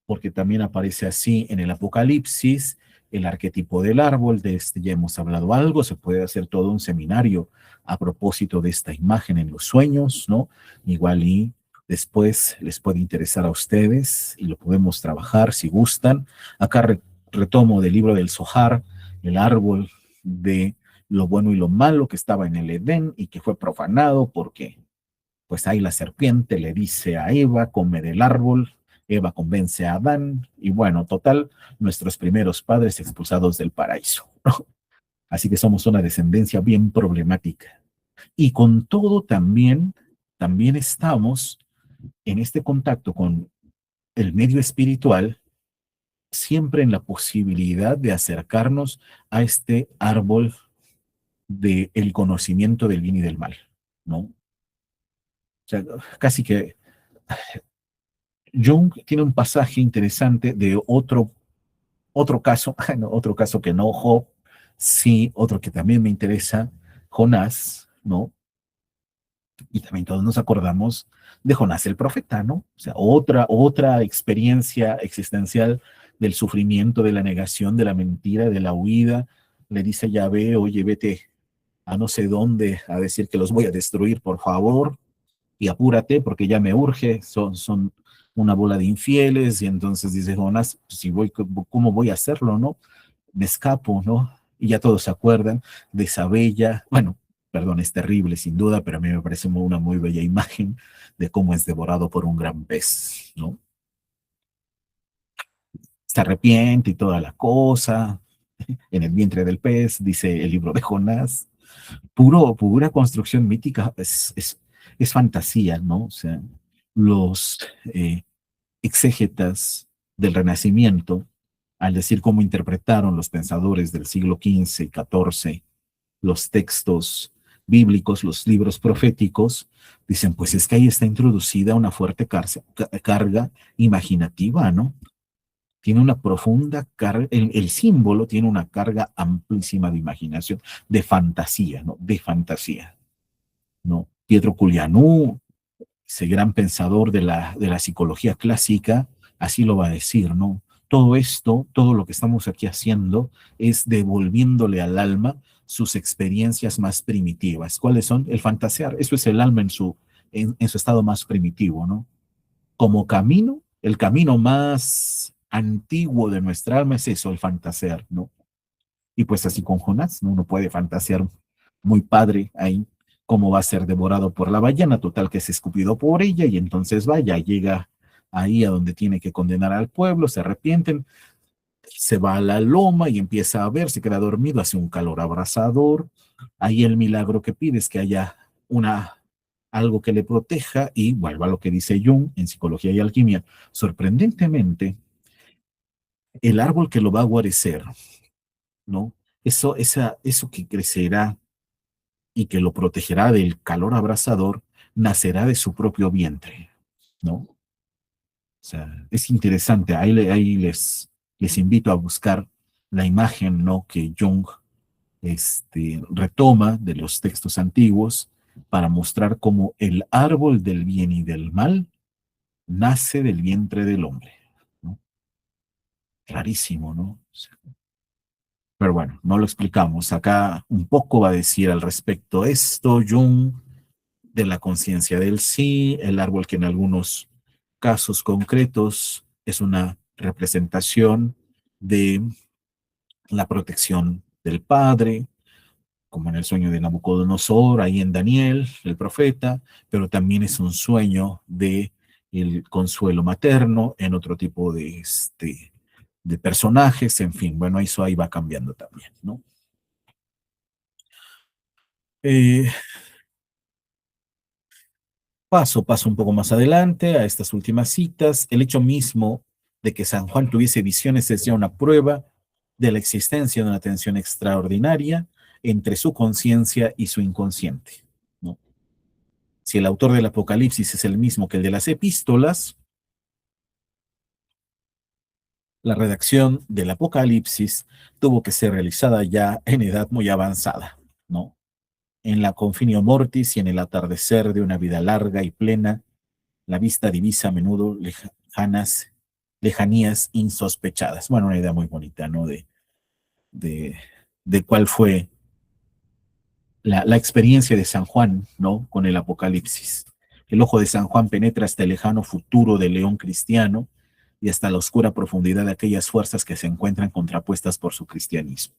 porque también aparece así en el Apocalipsis, el arquetipo del árbol, de este ya hemos hablado algo, se puede hacer todo un seminario a propósito de esta imagen en los sueños, ¿no? Igual y después les puede interesar a ustedes y lo podemos trabajar si gustan. Acá retomo del libro del Zohar, el árbol de lo bueno y lo malo que estaba en el Edén y que fue profanado porque pues ahí la serpiente le dice a Eva, come del árbol, Eva convence a Adán, y bueno, total, nuestros primeros padres expulsados del paraíso. Así que somos una descendencia bien problemática. Y con todo también estamos en este contacto con el medio espiritual, siempre en la posibilidad de acercarnos a este árbol del conocimiento del bien y del mal, ¿no? O sea, casi que Jung tiene un pasaje interesante de otro caso, no, otro caso que no Job, sí, otro que también me interesa, Jonás, ¿no? Y también todos nos acordamos de Jonás el profeta, ¿no? O sea, otra experiencia existencial del sufrimiento, de la negación, de la mentira, de la huida. Le dice a Yahvé, oye, vete a no sé dónde a decir que los voy a destruir, por favor, y apúrate porque ya me urge, son una bola de infieles, y entonces dice Jonás, pues, si voy, ¿cómo voy a hacerlo, no? Me escapo, ¿no? Y ya todos se acuerdan de esa bella, bueno, perdón, es terrible sin duda, pero a mí me parece una muy bella imagen de cómo es devorado por un gran pez, ¿no? Se arrepiente y toda la cosa, en el vientre del pez, dice el libro de Jonás, pura construcción mítica, es fantasía, ¿no? O sea, los exégetas del Renacimiento, al decir cómo interpretaron los pensadores del siglo XV y XIV los textos bíblicos, los libros proféticos, dicen, pues es que ahí está introducida una fuerte carga imaginativa, ¿no? Tiene una profunda carga, el símbolo tiene una carga amplísima de imaginación, de fantasía, ¿no? De fantasía, ¿no? Pietro Culianú, ese gran pensador de la psicología clásica, así lo va a decir, ¿no? Todo esto, todo lo que estamos aquí haciendo es devolviéndole al alma sus experiencias más primitivas. ¿Cuáles son? El fantasear. Eso es el alma en su estado más primitivo, ¿no? Como camino, el camino más antiguo de nuestra alma es eso, el fantasear, ¿no? Y pues así con Jonás, ¿no? Uno puede fantasear muy padre ahí cómo va a ser devorado por la ballena, total que es escupido por ella y entonces vaya, llega ahí a donde tiene que condenar al pueblo, se arrepienten, se va a la loma y empieza a ver, se queda dormido, hace un calor abrasador, ahí el milagro que pide es que haya algo que le proteja y vuelva a lo que dice Jung en Psicología y Alquimia. Sorprendentemente, el árbol que lo va a guarecer, ¿no? Eso que crecerá y que lo protegerá del calor abrasador, nacerá de su propio vientre, ¿no? O sea, es interesante, ahí les invito a buscar la imagen, ¿no? Que Jung retoma de los textos antiguos para mostrar cómo el árbol del bien y del mal nace del vientre del hombre, ¿no? Clarísimo, ¿no? O sea, pero bueno, no lo explicamos. Acá un poco va a decir al respecto esto, Jung, de la conciencia del sí, el árbol que en algunos casos concretos es una representación de la protección del Padre, como en el sueño de Nabucodonosor, ahí en Daniel, el profeta, pero también es un sueño de el consuelo materno en otro tipo de personajes, en fin, bueno, eso ahí va cambiando también, ¿no? Eh, paso un poco más adelante a estas últimas citas. El hecho mismo de que San Juan tuviese visiones es ya una prueba de la existencia de una tensión extraordinaria entre su conciencia y su inconsciente, ¿no? Si el autor del Apocalipsis es el mismo que el de las epístolas, la redacción del Apocalipsis tuvo que ser realizada ya en edad muy avanzada, ¿no? En la Confinio Mortis y en el atardecer de una vida larga y plena, la vista divisa a menudo lejanías insospechadas. Bueno, una idea muy bonita, ¿no? De, de cuál fue la experiencia de San Juan, ¿no? Con el Apocalipsis. El ojo de San Juan penetra hasta el lejano futuro del león cristiano y hasta la oscura profundidad de aquellas fuerzas que se encuentran contrapuestas por su cristianismo.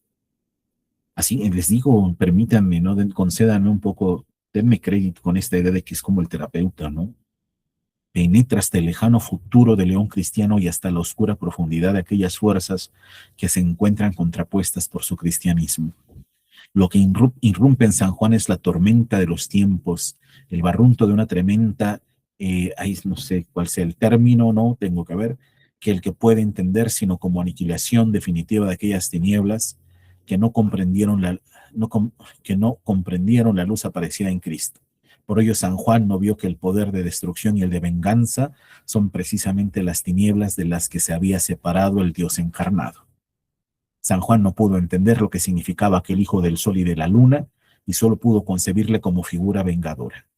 Así les digo, permítanme, ¿no? Concédanme un poco denme crédito con esta idea de que es como el terapeuta, ¿no? Penetra hasta el lejano futuro del león cristiano y hasta la oscura profundidad de aquellas fuerzas que se encuentran contrapuestas por su cristianismo. Lo que irrumpe en San Juan es la tormenta de los tiempos, el barrunto de una tremenda, ahí no sé cuál sea el término, no tengo que ver, que el que puede entender, sino como aniquilación definitiva de aquellas tinieblas que no comprendieron no, que no comprendieron la luz aparecida en Cristo. Por ello, San Juan no vio que el poder de destrucción y el de venganza son precisamente las tinieblas de las que se había separado el Dios encarnado. San Juan no pudo entender lo que significaba aquel hijo del sol y de la luna y solo pudo concebirle como figura vengadora.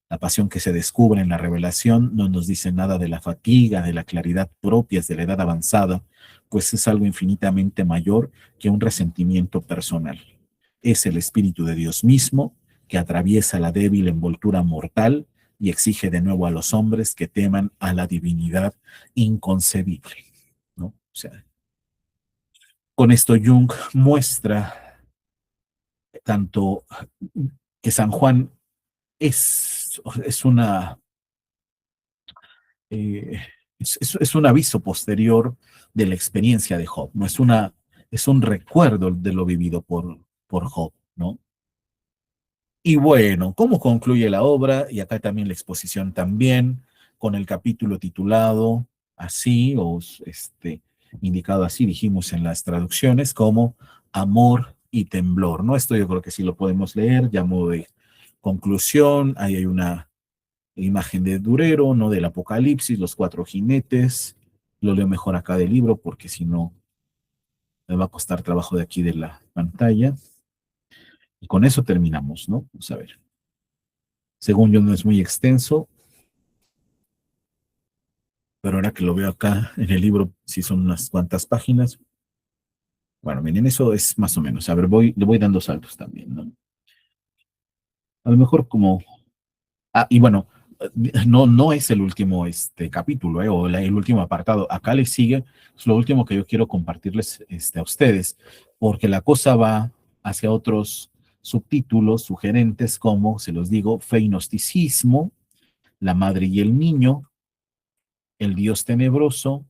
La pasión que se descubre en la revelación no nos dice nada de la fatiga, de la claridad propias de la edad avanzada, pues es algo infinitamente mayor que un resentimiento personal. Es el Espíritu de Dios mismo que atraviesa la débil envoltura mortal y exige de nuevo a los hombres que teman a la divinidad inconcebible, ¿no? O sea, con esto Jung muestra tanto que San Juan es una eh, es un aviso posterior de la experiencia de Job, no es es un recuerdo de lo vivido por Job, ¿no? Y bueno, ¿cómo concluye la obra? Y acá también la exposición también, con el capítulo titulado así, o indicado así, dijimos en las traducciones, como Amor y Temblor, ¿no? Esto yo creo que sí lo podemos leer, ya modo de conclusión, ahí hay una imagen de Durero, ¿no? Del Apocalipsis, los cuatro jinetes, lo leo mejor acá del libro, porque si no, me va a costar trabajo de aquí de la pantalla. Y con eso terminamos, ¿no? Vamos a ver. Según yo no es muy extenso, pero ahora que lo veo acá en el libro, sí son unas cuantas páginas. Bueno, miren, eso es más o menos. A ver, le voy dando saltos también, ¿no? A lo mejor como... Ah, y bueno, no es el último capítulo, o el último apartado. Acá les sigue, es lo último que yo quiero compartirles a ustedes, porque la cosa va hacia otros subtítulos sugerentes como, se los digo, fe y gnosticismo, la madre y el niño, el Dios tenebroso,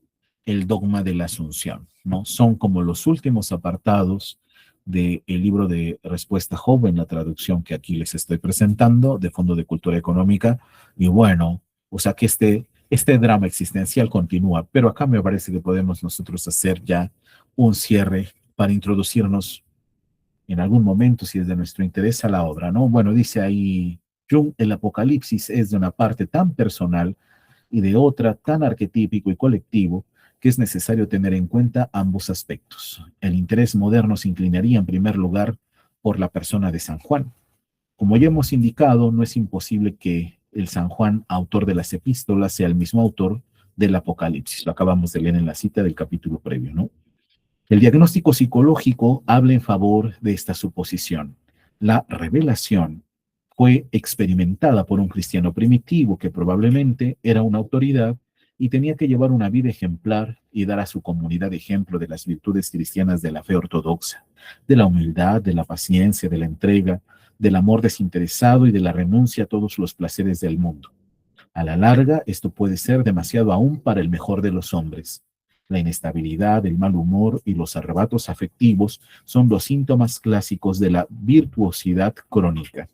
el dogma de la Asunción, ¿no? Son como los últimos apartados del libro de Respuesta Job en la traducción que aquí les estoy presentando de Fondo de Cultura Económica. Y bueno, o sea que este drama existencial continúa, pero acá me parece que podemos nosotros hacer ya un cierre para introducirnos en algún momento, si es de nuestro interés, a la obra, ¿no? Bueno, dice ahí Jung, el Apocalipsis es de una parte tan personal y de otra tan arquetípico y colectivo que es necesario tener en cuenta ambos aspectos. El interés moderno se inclinaría en primer lugar por la persona de San Juan. Como ya hemos indicado, no es imposible que el San Juan, autor de las epístolas, sea el mismo autor del Apocalipsis. Lo acabamos de leer en la cita del capítulo previo, ¿no? El diagnóstico psicológico habla en favor de esta suposición. La revelación fue experimentada por un cristiano primitivo que probablemente era una autoridad y tenía que llevar una vida ejemplar y dar a su comunidad ejemplo de las virtudes cristianas de la fe ortodoxa, de la humildad, de la paciencia, de la entrega, del amor desinteresado y de la renuncia a todos los placeres del mundo. A la larga, esto puede ser demasiado aún para el mejor de los hombres. La inestabilidad, el mal humor y los arrebatos afectivos son los síntomas clásicos de la virtuosidad crónica.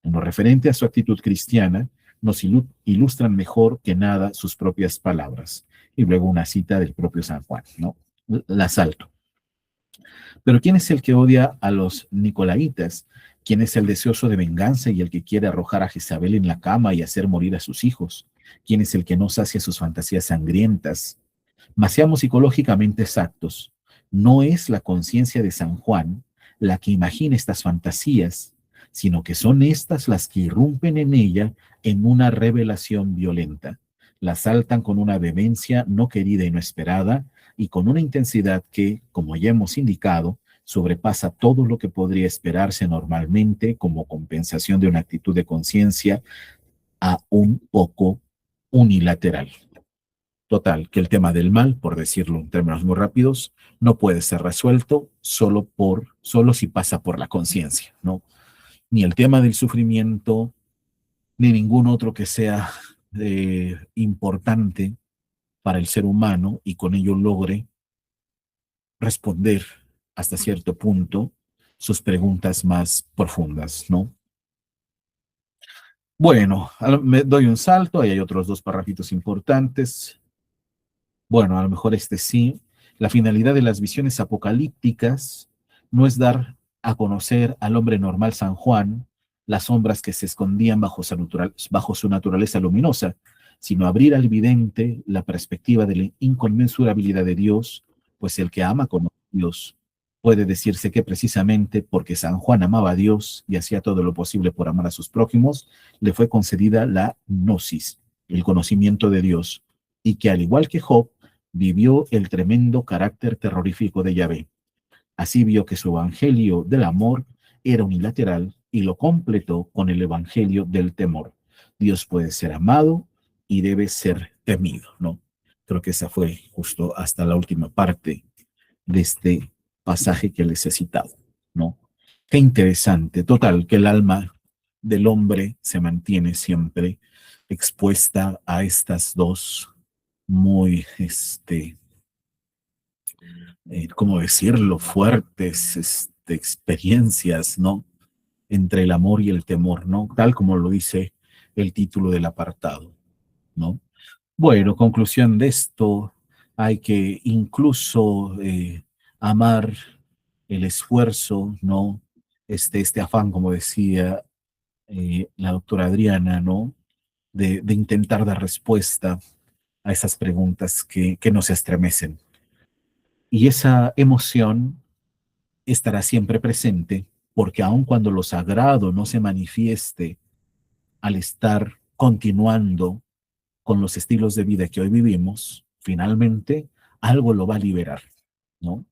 En lo referente a su actitud cristiana, nos ilustran mejor que nada sus propias palabras. Y luego una cita del propio San Juan, ¿no? La salto. Pero ¿quién es el que odia a los nicolaitas? ¿Quién es el deseoso de venganza y el que quiere arrojar a Jezabel en la cama y hacer morir a sus hijos? ¿Quién es el que no sacia sus fantasías sangrientas? Mas seamos psicológicamente exactos. No es la conciencia de San Juan la que imagina estas fantasías, sino que son estas las que irrumpen en ella en una revelación violenta. La saltan con una vehemencia no querida y no esperada, y con una intensidad que, como ya hemos indicado, sobrepasa todo lo que podría esperarse normalmente como compensación de una actitud de conciencia a un poco unilateral. Total, que el tema del mal, por decirlo en términos muy rápidos, no puede ser resuelto solo si pasa por la conciencia, ¿no? ni el tema del sufrimiento, ni ningún otro que sea importante para el ser humano y con ello logre responder hasta cierto punto sus preguntas más profundas, ¿no? Bueno, me doy un salto, ahí hay otros dos parrafitos importantes. Bueno, a lo mejor este sí. La finalidad de las visiones apocalípticas no es dar a conocer al hombre normal San Juan las sombras que se escondían bajo su naturaleza luminosa, sino abrir al vidente la perspectiva de la inconmensurabilidad de Dios, pues el que ama como Dios puede decirse que precisamente porque San Juan amaba a Dios y hacía todo lo posible por amar a sus prójimos, le fue concedida la gnosis, el conocimiento de Dios, y que al igual que Job, vivió el tremendo carácter terrorífico de Yahvé. Así vio que su evangelio del amor era unilateral y lo completó con el evangelio del temor. Dios puede ser amado y debe ser temido, ¿no? Creo que esa fue justo hasta la última parte de este pasaje que les he citado, ¿no? Qué interesante. Total, que el alma del hombre se mantiene siempre expuesta a estas dos muy, ¿cómo decirlo? Fuertes, experiencias, ¿no? Entre el amor y el temor, ¿no? Tal como lo dice el título del apartado, ¿no? Bueno, conclusión de esto, hay que incluso amar el esfuerzo, ¿no? Este afán, como decía la doctora Adriana, ¿no? De intentar dar respuesta a esas preguntas que nos estremecen. Y esa emoción estará siempre presente porque aun cuando lo sagrado no se manifieste al estar continuando con los estilos de vida que hoy vivimos, finalmente algo lo va a liberar, ¿no?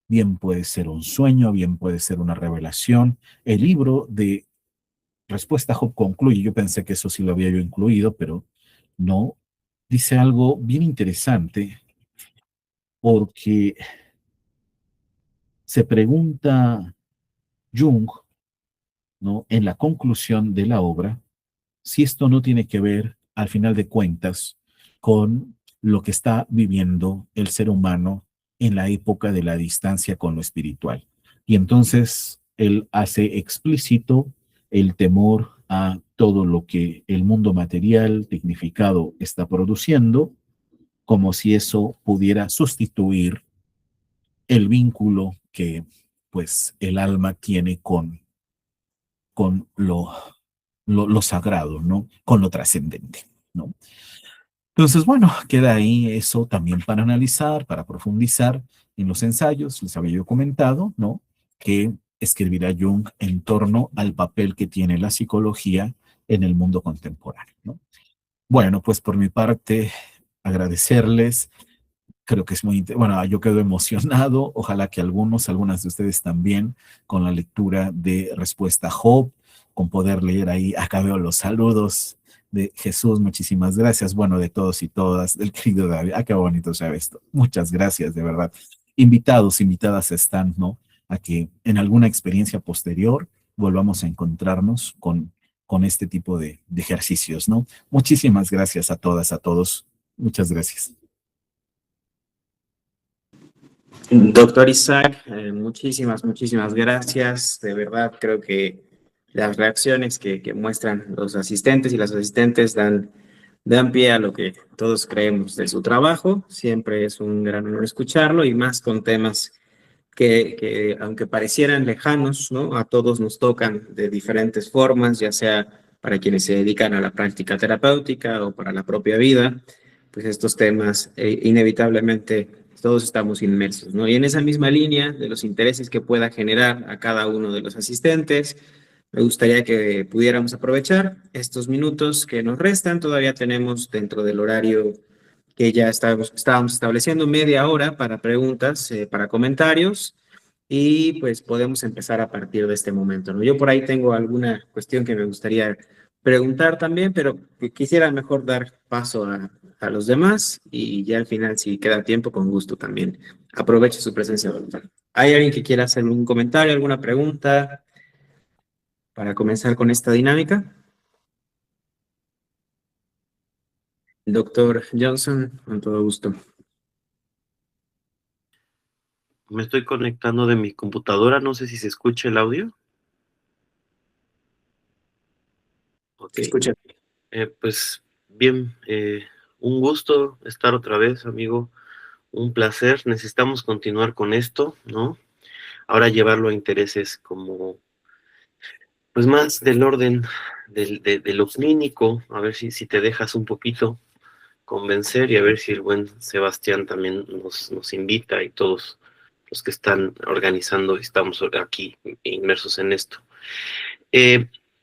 Bien puede ser un sueño, bien puede ser una revelación. El libro de Respuesta a Job concluye, yo pensé que eso sí lo había yo incluido, pero no, dice algo bien interesante porque se pregunta Jung, ¿no? En la conclusión de la obra, si esto no tiene que ver, al final de cuentas, con lo que está viviendo el ser humano en la época de la distancia con lo espiritual. Y entonces él hace explícito el temor a todo lo que el mundo material, tecnificado, está produciendo, como si eso pudiera sustituir el vínculo que pues el alma tiene con lo sagrado, ¿no? Con lo trascendente, ¿no? Entonces, bueno, queda ahí eso también para analizar, para profundizar en los ensayos. Les había yo comentado, ¿no? Que escribirá Jung en torno al papel que tiene la psicología en el mundo contemporáneo, ¿no? Bueno, pues por mi parte, agradecerles. Creo que es muy, bueno, yo quedo emocionado. Ojalá que algunas de ustedes también, con la lectura de Respuesta a Job, con poder leer ahí, acá veo los saludos de Jesús, muchísimas gracias. Bueno, de todos y todas, del querido David. Ah, qué bonito se ve esto. Muchas gracias, de verdad. Invitados, invitadas están, ¿no? A que en alguna experiencia posterior volvamos a encontrarnos con este tipo de ejercicios, ¿no? Muchísimas gracias a todas, a todos. Muchas gracias.
Doctor Isaac, muchísimas gracias. De verdad, creo que las reacciones que muestran los asistentes y las asistentes dan pie a lo que todos creemos de su trabajo. Siempre es un gran honor escucharlo y más con temas que aunque parecieran lejanos, ¿no? A todos nos tocan de diferentes formas, ya sea para quienes se dedican a la práctica terapéutica o para la propia vida, pues estos temas inevitablemente todos estamos inmersos, ¿no? Y en esa misma línea de los intereses que pueda generar a cada uno de los asistentes, me gustaría que pudiéramos aprovechar estos minutos que nos restan. Todavía tenemos dentro del horario que ya estábamos estableciendo media hora para preguntas, para comentarios, y pues podemos empezar a partir de este momento, ¿no? Yo por ahí tengo alguna cuestión que me gustaría preguntar también, pero quisiera mejor dar paso a los demás y ya al final, si queda tiempo, con gusto también. Aproveche su presencia, doctor. ¿Hay alguien que quiera hacer un comentario, alguna pregunta? para comenzar con esta dinámica. El doctor Johnson, con todo gusto.
Me estoy conectando de mi computadora, no sé si se escucha el audio. Ok.
Se escucha.
Pues bien, un gusto estar otra vez, amigo. Un placer. Necesitamos continuar con esto, ¿no? Ahora llevarlo a intereses como, pues más del orden de lo clínico, a ver si te dejas un poquito convencer y a ver si el buen Sebastián también nos invita y todos los que están organizando y estamos aquí inmersos en esto.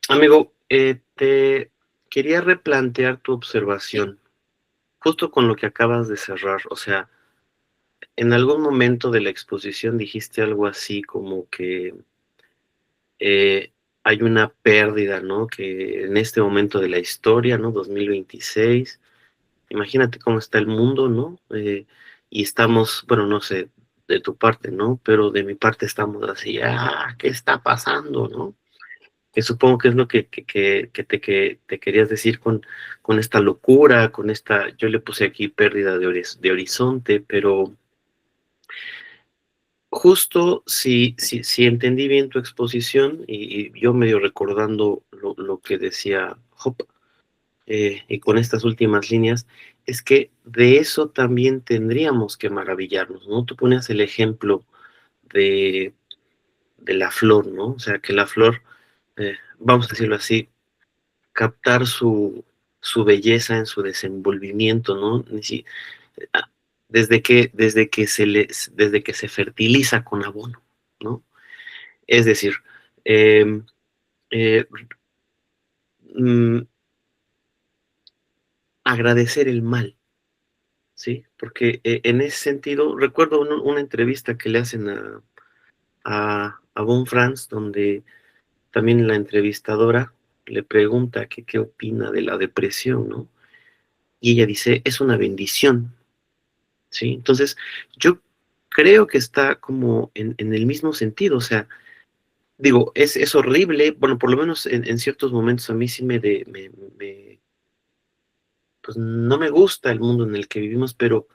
Amigo, te quería replantear tu observación, justo con lo que acabas de cerrar. O sea, en algún momento de la exposición dijiste algo así como que hay una pérdida, ¿no? Que en este momento de la historia, ¿no? 2026, imagínate cómo está el mundo, ¿no? Y estamos, bueno, no sé, de tu parte, ¿no? Pero de mi parte estamos así, ¿qué está pasando, no? Que supongo que es lo que te querías decir con esta locura, con esta, yo le puse aquí pérdida de horizonte, pero justo si entendí bien tu exposición y yo medio recordando lo que decía Hop, y con estas últimas líneas, es que de eso también tendríamos que maravillarnos, ¿no? Tú ponías el ejemplo de, de la flor, ¿no? O sea, que la flor, vamos a decirlo así, captar su belleza en su desenvolvimiento, ¿no? Ah, desde que se fertiliza con abono, ¿no? Es decir, eh, eh, mm, agradecer el mal, ¿sí? Porque en ese sentido, recuerdo una entrevista que le hacen a Von Franz, donde también la entrevistadora le pregunta que qué opina de la depresión, ¿no? Y ella dice, es una bendición, ¿sí? Entonces, yo creo que está como en el mismo sentido, o sea, digo, es horrible, bueno, por lo menos en ciertos momentos a mí sí pues no me gusta el mundo en el que vivimos, pero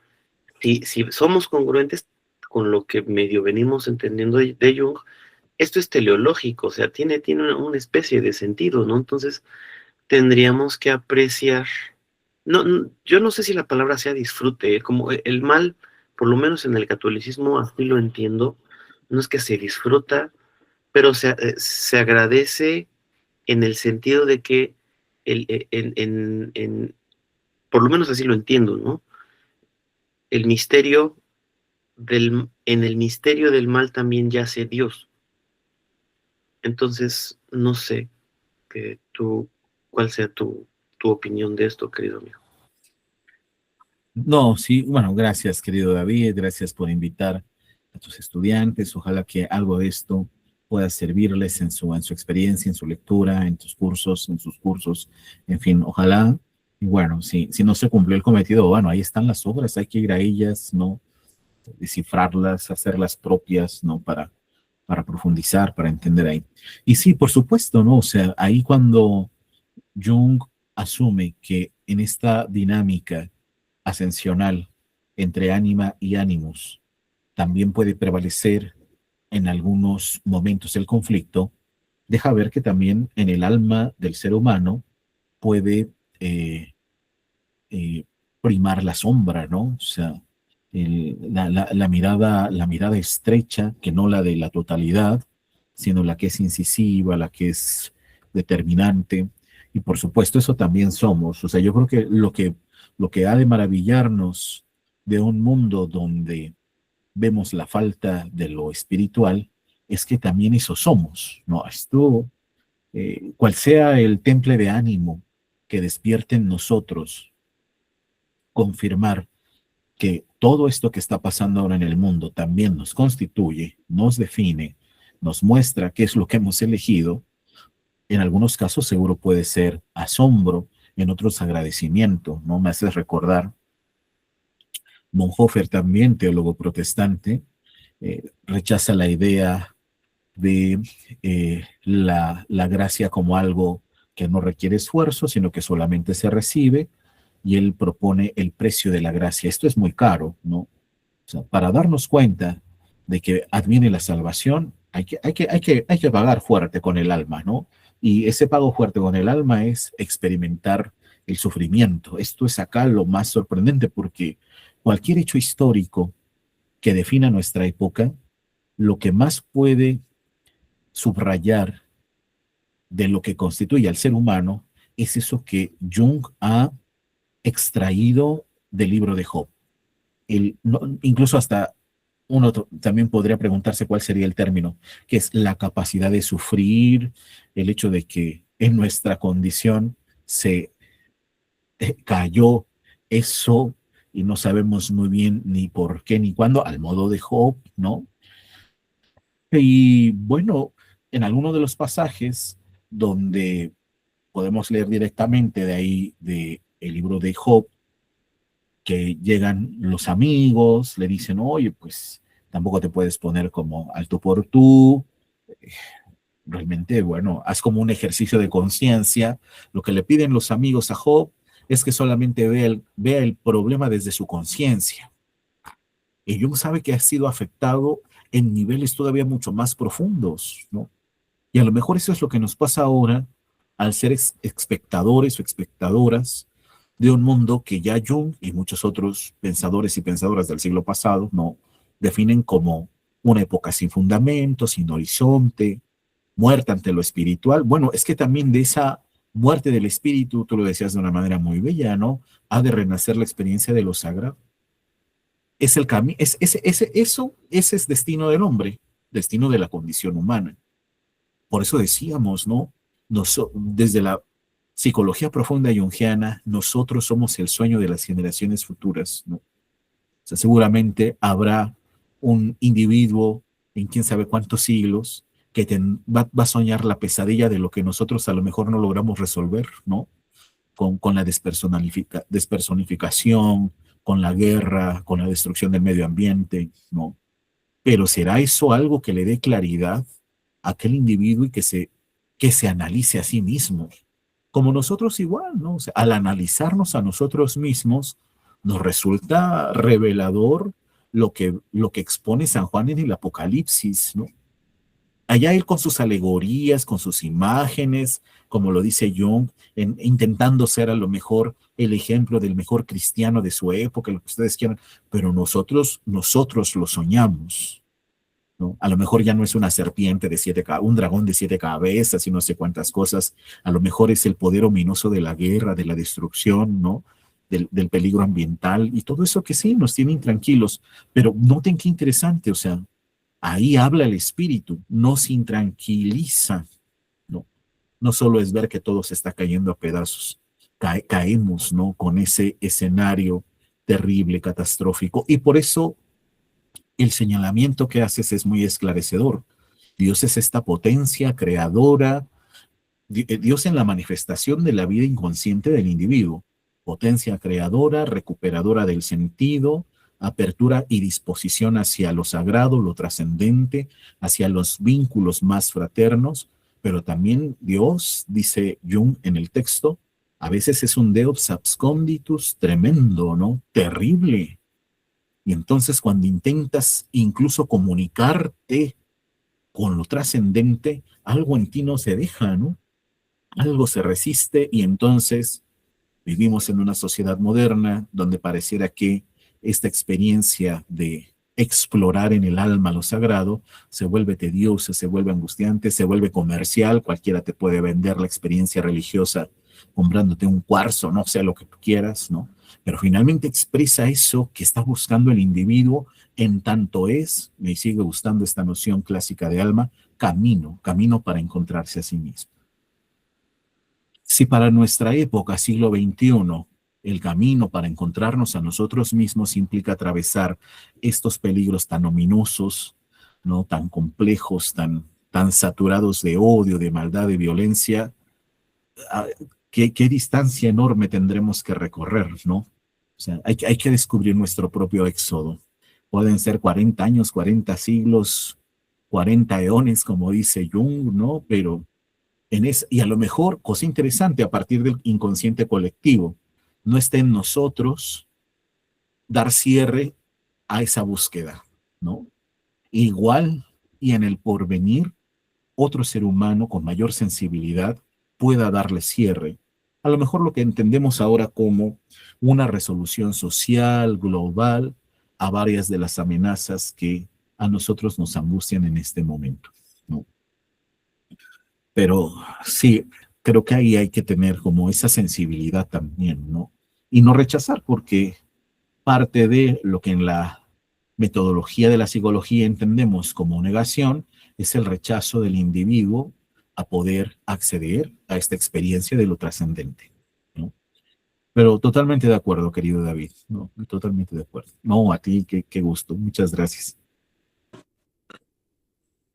si somos congruentes con lo que medio venimos entendiendo de Jung, esto es teleológico, o sea, tiene una especie de sentido, ¿no? Entonces, tendríamos que apreciar, yo no sé si la palabra sea disfrute, como el mal, por lo menos en el catolicismo, así lo entiendo, no es que se disfruta, pero se agradece en el sentido de que, por lo menos así lo entiendo, ¿no? El misterio en el misterio del mal también yace Dios. Entonces, no sé cuál sea tu opinión de esto, querido amigo.
No, sí, bueno, gracias, querido David, gracias por invitar a tus estudiantes. Ojalá que algo de esto pueda servirles en su experiencia, en su lectura, en tus cursos, en sus cursos, en fin, ojalá. Y bueno, si no se cumplió el cometido, bueno, ahí están las obras, hay que ir a ellas, ¿no? Descifrarlas, hacerlas propias, ¿no? Para profundizar, para entender ahí. Y sí, por supuesto, ¿no? O sea, ahí cuando Jung asume que en esta dinámica ascensional entre ánima y ánimos también puede prevalecer en algunos momentos el conflicto, deja ver que también en el alma del ser humano puede eh, primar la sombra, ¿no? O sea, la mirada estrecha, que no la de la totalidad, sino la que es incisiva, la que es determinante. Y por supuesto, eso también somos. O sea, yo creo que lo que ha de maravillarnos de un mundo donde vemos la falta de lo espiritual es que también eso somos, ¿no? Esto, cual sea el temple de ánimo que despierte en nosotros, confirmar que todo esto que está pasando ahora en el mundo también nos constituye, nos define, nos muestra qué es lo que hemos elegido. En algunos casos seguro puede ser asombro, en otros agradecimiento, ¿no? Me hace recordar Bonhoeffer también, teólogo protestante, rechaza la idea ve la gracia como algo que no requiere esfuerzo, sino que solamente se recibe, y él propone el precio de la gracia. Esto es muy caro, ¿no? O sea, para darnos cuenta de que adviene la salvación, hay que pagar fuerte con el alma, ¿no? Y ese pago fuerte con el alma es experimentar el sufrimiento. Esto es acá lo más sorprendente, porque cualquier hecho histórico que defina nuestra época, lo que más puede subrayar de lo que constituye al ser humano es eso que Jung ha extraído del libro de Job. Incluso hasta uno también podría preguntarse cuál sería el término, que es la capacidad de sufrir, el hecho de que en nuestra condición se cayó eso y no sabemos muy bien ni por qué ni cuándo, al modo de Job, ¿no? Y bueno, en alguno de los pasajes donde podemos leer directamente de ahí, del libro de Job, que llegan los amigos, le dicen, oye, pues tampoco te puedes poner como al tú por tú. Realmente, bueno, haz como un ejercicio de conciencia. Lo que le piden los amigos a Job es que solamente vea el problema desde su conciencia. Y Jung sabe que ha sido afectado en niveles todavía mucho más profundos, ¿no? Y a lo mejor eso es lo que nos pasa ahora al ser espectadores o espectadoras de un mundo que ya Jung y muchos otros pensadores y pensadoras del siglo pasado no definen como una época sin fundamento, sin horizonte, muerta ante lo espiritual. Bueno, es que también de esa muerte del espíritu, tú lo decías de una manera muy bella, ¿no? Ha de renacer la experiencia de lo sagrado. Es el camino, ese es destino del hombre, destino de la condición humana. Por eso decíamos, ¿no? Desde la psicología profunda jungiana, nosotros somos el sueño de las generaciones futuras, ¿no? O sea, seguramente habrá un individuo en quién sabe cuántos siglos que va a soñar la pesadilla de lo que nosotros a lo mejor no logramos resolver, ¿no? Con la despersonificación, con la guerra, con la destrucción del medio ambiente, ¿no? Pero ¿será eso algo que le dé claridad a aquel individuo y que se analice a sí mismo? Como nosotros igual, ¿no? O sea, al analizarnos a nosotros mismos, nos resulta revelador lo que expone San Juan en el Apocalipsis, ¿no? Allá él con sus alegorías, con sus imágenes, como lo dice Jung, intentando ser a lo mejor el ejemplo del mejor cristiano de su época, lo que ustedes quieran, pero nosotros lo soñamos, ¿no? A lo mejor ya no es una serpiente de un dragón de 7 cabezas y no sé cuántas cosas, a lo mejor es el poder ominoso de la guerra, de la destrucción, ¿no? Del peligro ambiental y todo eso que sí nos tiene intranquilos, pero noten qué interesante, o sea, ahí habla el espíritu, nos intranquiliza, ¿no? No solo es ver que todo se está cayendo a pedazos, caemos, ¿no? Con ese escenario terrible, catastrófico, y por eso el señalamiento que haces es muy esclarecedor. Dios es esta potencia creadora, Dios en la manifestación de la vida inconsciente del individuo, potencia creadora, recuperadora del sentido, apertura y disposición hacia lo sagrado, lo trascendente, hacia los vínculos más fraternos, pero también Dios, dice Jung en el texto, a veces es un Deus absconditus tremendo, ¿no? Terrible. Y entonces cuando intentas incluso comunicarte con lo trascendente, algo en ti no se deja, ¿no? Algo se resiste y entonces vivimos en una sociedad moderna donde pareciera que esta experiencia de explorar en el alma lo sagrado se vuelve tediosa, se vuelve angustiante, se vuelve comercial, cualquiera te puede vender la experiencia religiosa comprándote un cuarzo, no sé, lo que tú quieras, ¿no? Pero finalmente expresa eso que está buscando el individuo en tanto es, me sigue gustando esta noción clásica de alma, camino para encontrarse a sí mismo. Si para nuestra época, siglo XXI, el camino para encontrarnos a nosotros mismos implica atravesar estos peligros tan ominosos, ¿no? Tan complejos, tan saturados de odio, de maldad, de violencia, ¿qué distancia enorme tendremos que recorrer, ¿no? O sea, hay que descubrir nuestro propio éxodo. Pueden ser 40 años, 40 siglos, 40 eones, como dice Jung, ¿no? Pero y a lo mejor, cosa interesante, a partir del inconsciente colectivo, no está en nosotros dar cierre a esa búsqueda, ¿no? Igual y en el porvenir, otro ser humano con mayor sensibilidad pueda darle cierre. A lo mejor lo que entendemos ahora como una resolución social, global, a varias de las amenazas que a nosotros nos angustian en este momento, ¿no? Pero sí, creo que ahí hay que tener como esa sensibilidad también, ¿no? Y no rechazar, porque parte de lo que en la metodología de la psicología entendemos como negación es el rechazo del individuo a poder acceder a esta experiencia de lo trascendente, ¿no? Pero totalmente de acuerdo, querido David, ¿no? Totalmente de acuerdo. No, a ti, qué gusto. Muchas gracias.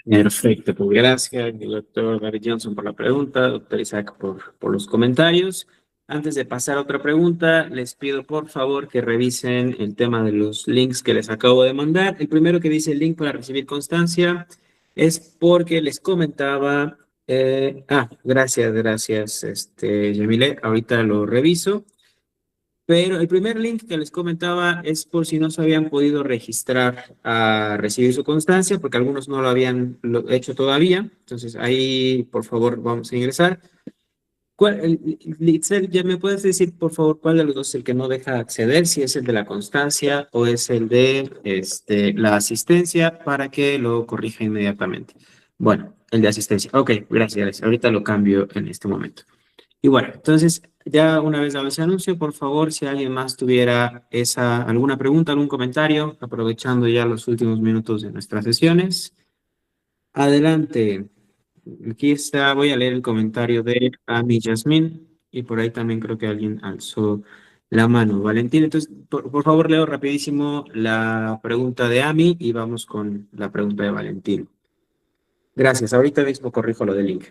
Perfecto, pues gracias, doctor David Johnson, por la pregunta, doctor Isaac por los comentarios. Antes de pasar a otra pregunta, les pido por favor que revisen el tema de los links que les acabo de mandar. El primero que dice el link para recibir constancia es porque les comentaba. Gracias, Yamile. Ahorita lo reviso. Pero el primer link que les comentaba es por si no se habían podido registrar a recibir su constancia, porque algunos no lo habían hecho todavía. Entonces ahí, por favor, vamos a ingresar. Litzel, ¿ya me puedes decir, por favor, cuál de los dos es el que no deja acceder? Si es el de la constancia o es el de la asistencia, para que lo corrija inmediatamente. Bueno, el de asistencia. Ok, gracias. Ahorita lo cambio en este momento. Y bueno, entonces, ya una vez dado ese anuncio, por favor, si alguien más tuviera alguna pregunta, algún comentario, aprovechando ya los últimos minutos de nuestras sesiones. Adelante. Aquí está, voy a leer el comentario de Ami Yasmin, y por ahí también creo que alguien alzó la mano. Valentín, entonces, por favor, leo rapidísimo la pregunta de Ami y vamos con la pregunta de Valentín. Gracias, ahorita mismo corrijo lo del link.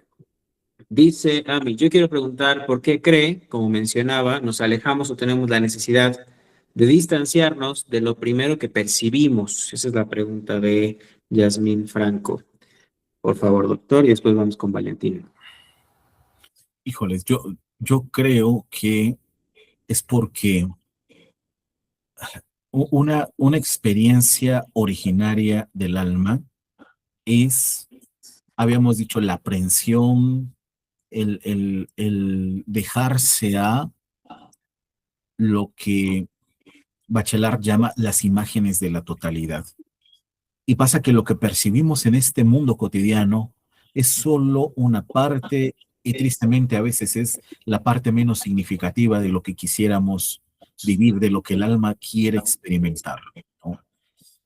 Dice Ami, yo quiero preguntar por qué cree, como mencionaba, nos alejamos o tenemos la necesidad de distanciarnos de lo primero que percibimos. Esa es la pregunta de Yasmín Franco. Por favor, doctor, y después vamos con Valentín.
Híjoles, yo creo que es porque una experiencia originaria del alma es, habíamos dicho, la aprehensión, el dejarse a lo que Bachelard llama las imágenes de la totalidad. Y pasa que lo que percibimos en este mundo cotidiano es solo una parte, y tristemente a veces es la parte menos significativa de lo que quisiéramos vivir, de lo que el alma quiere experimentar, ¿no?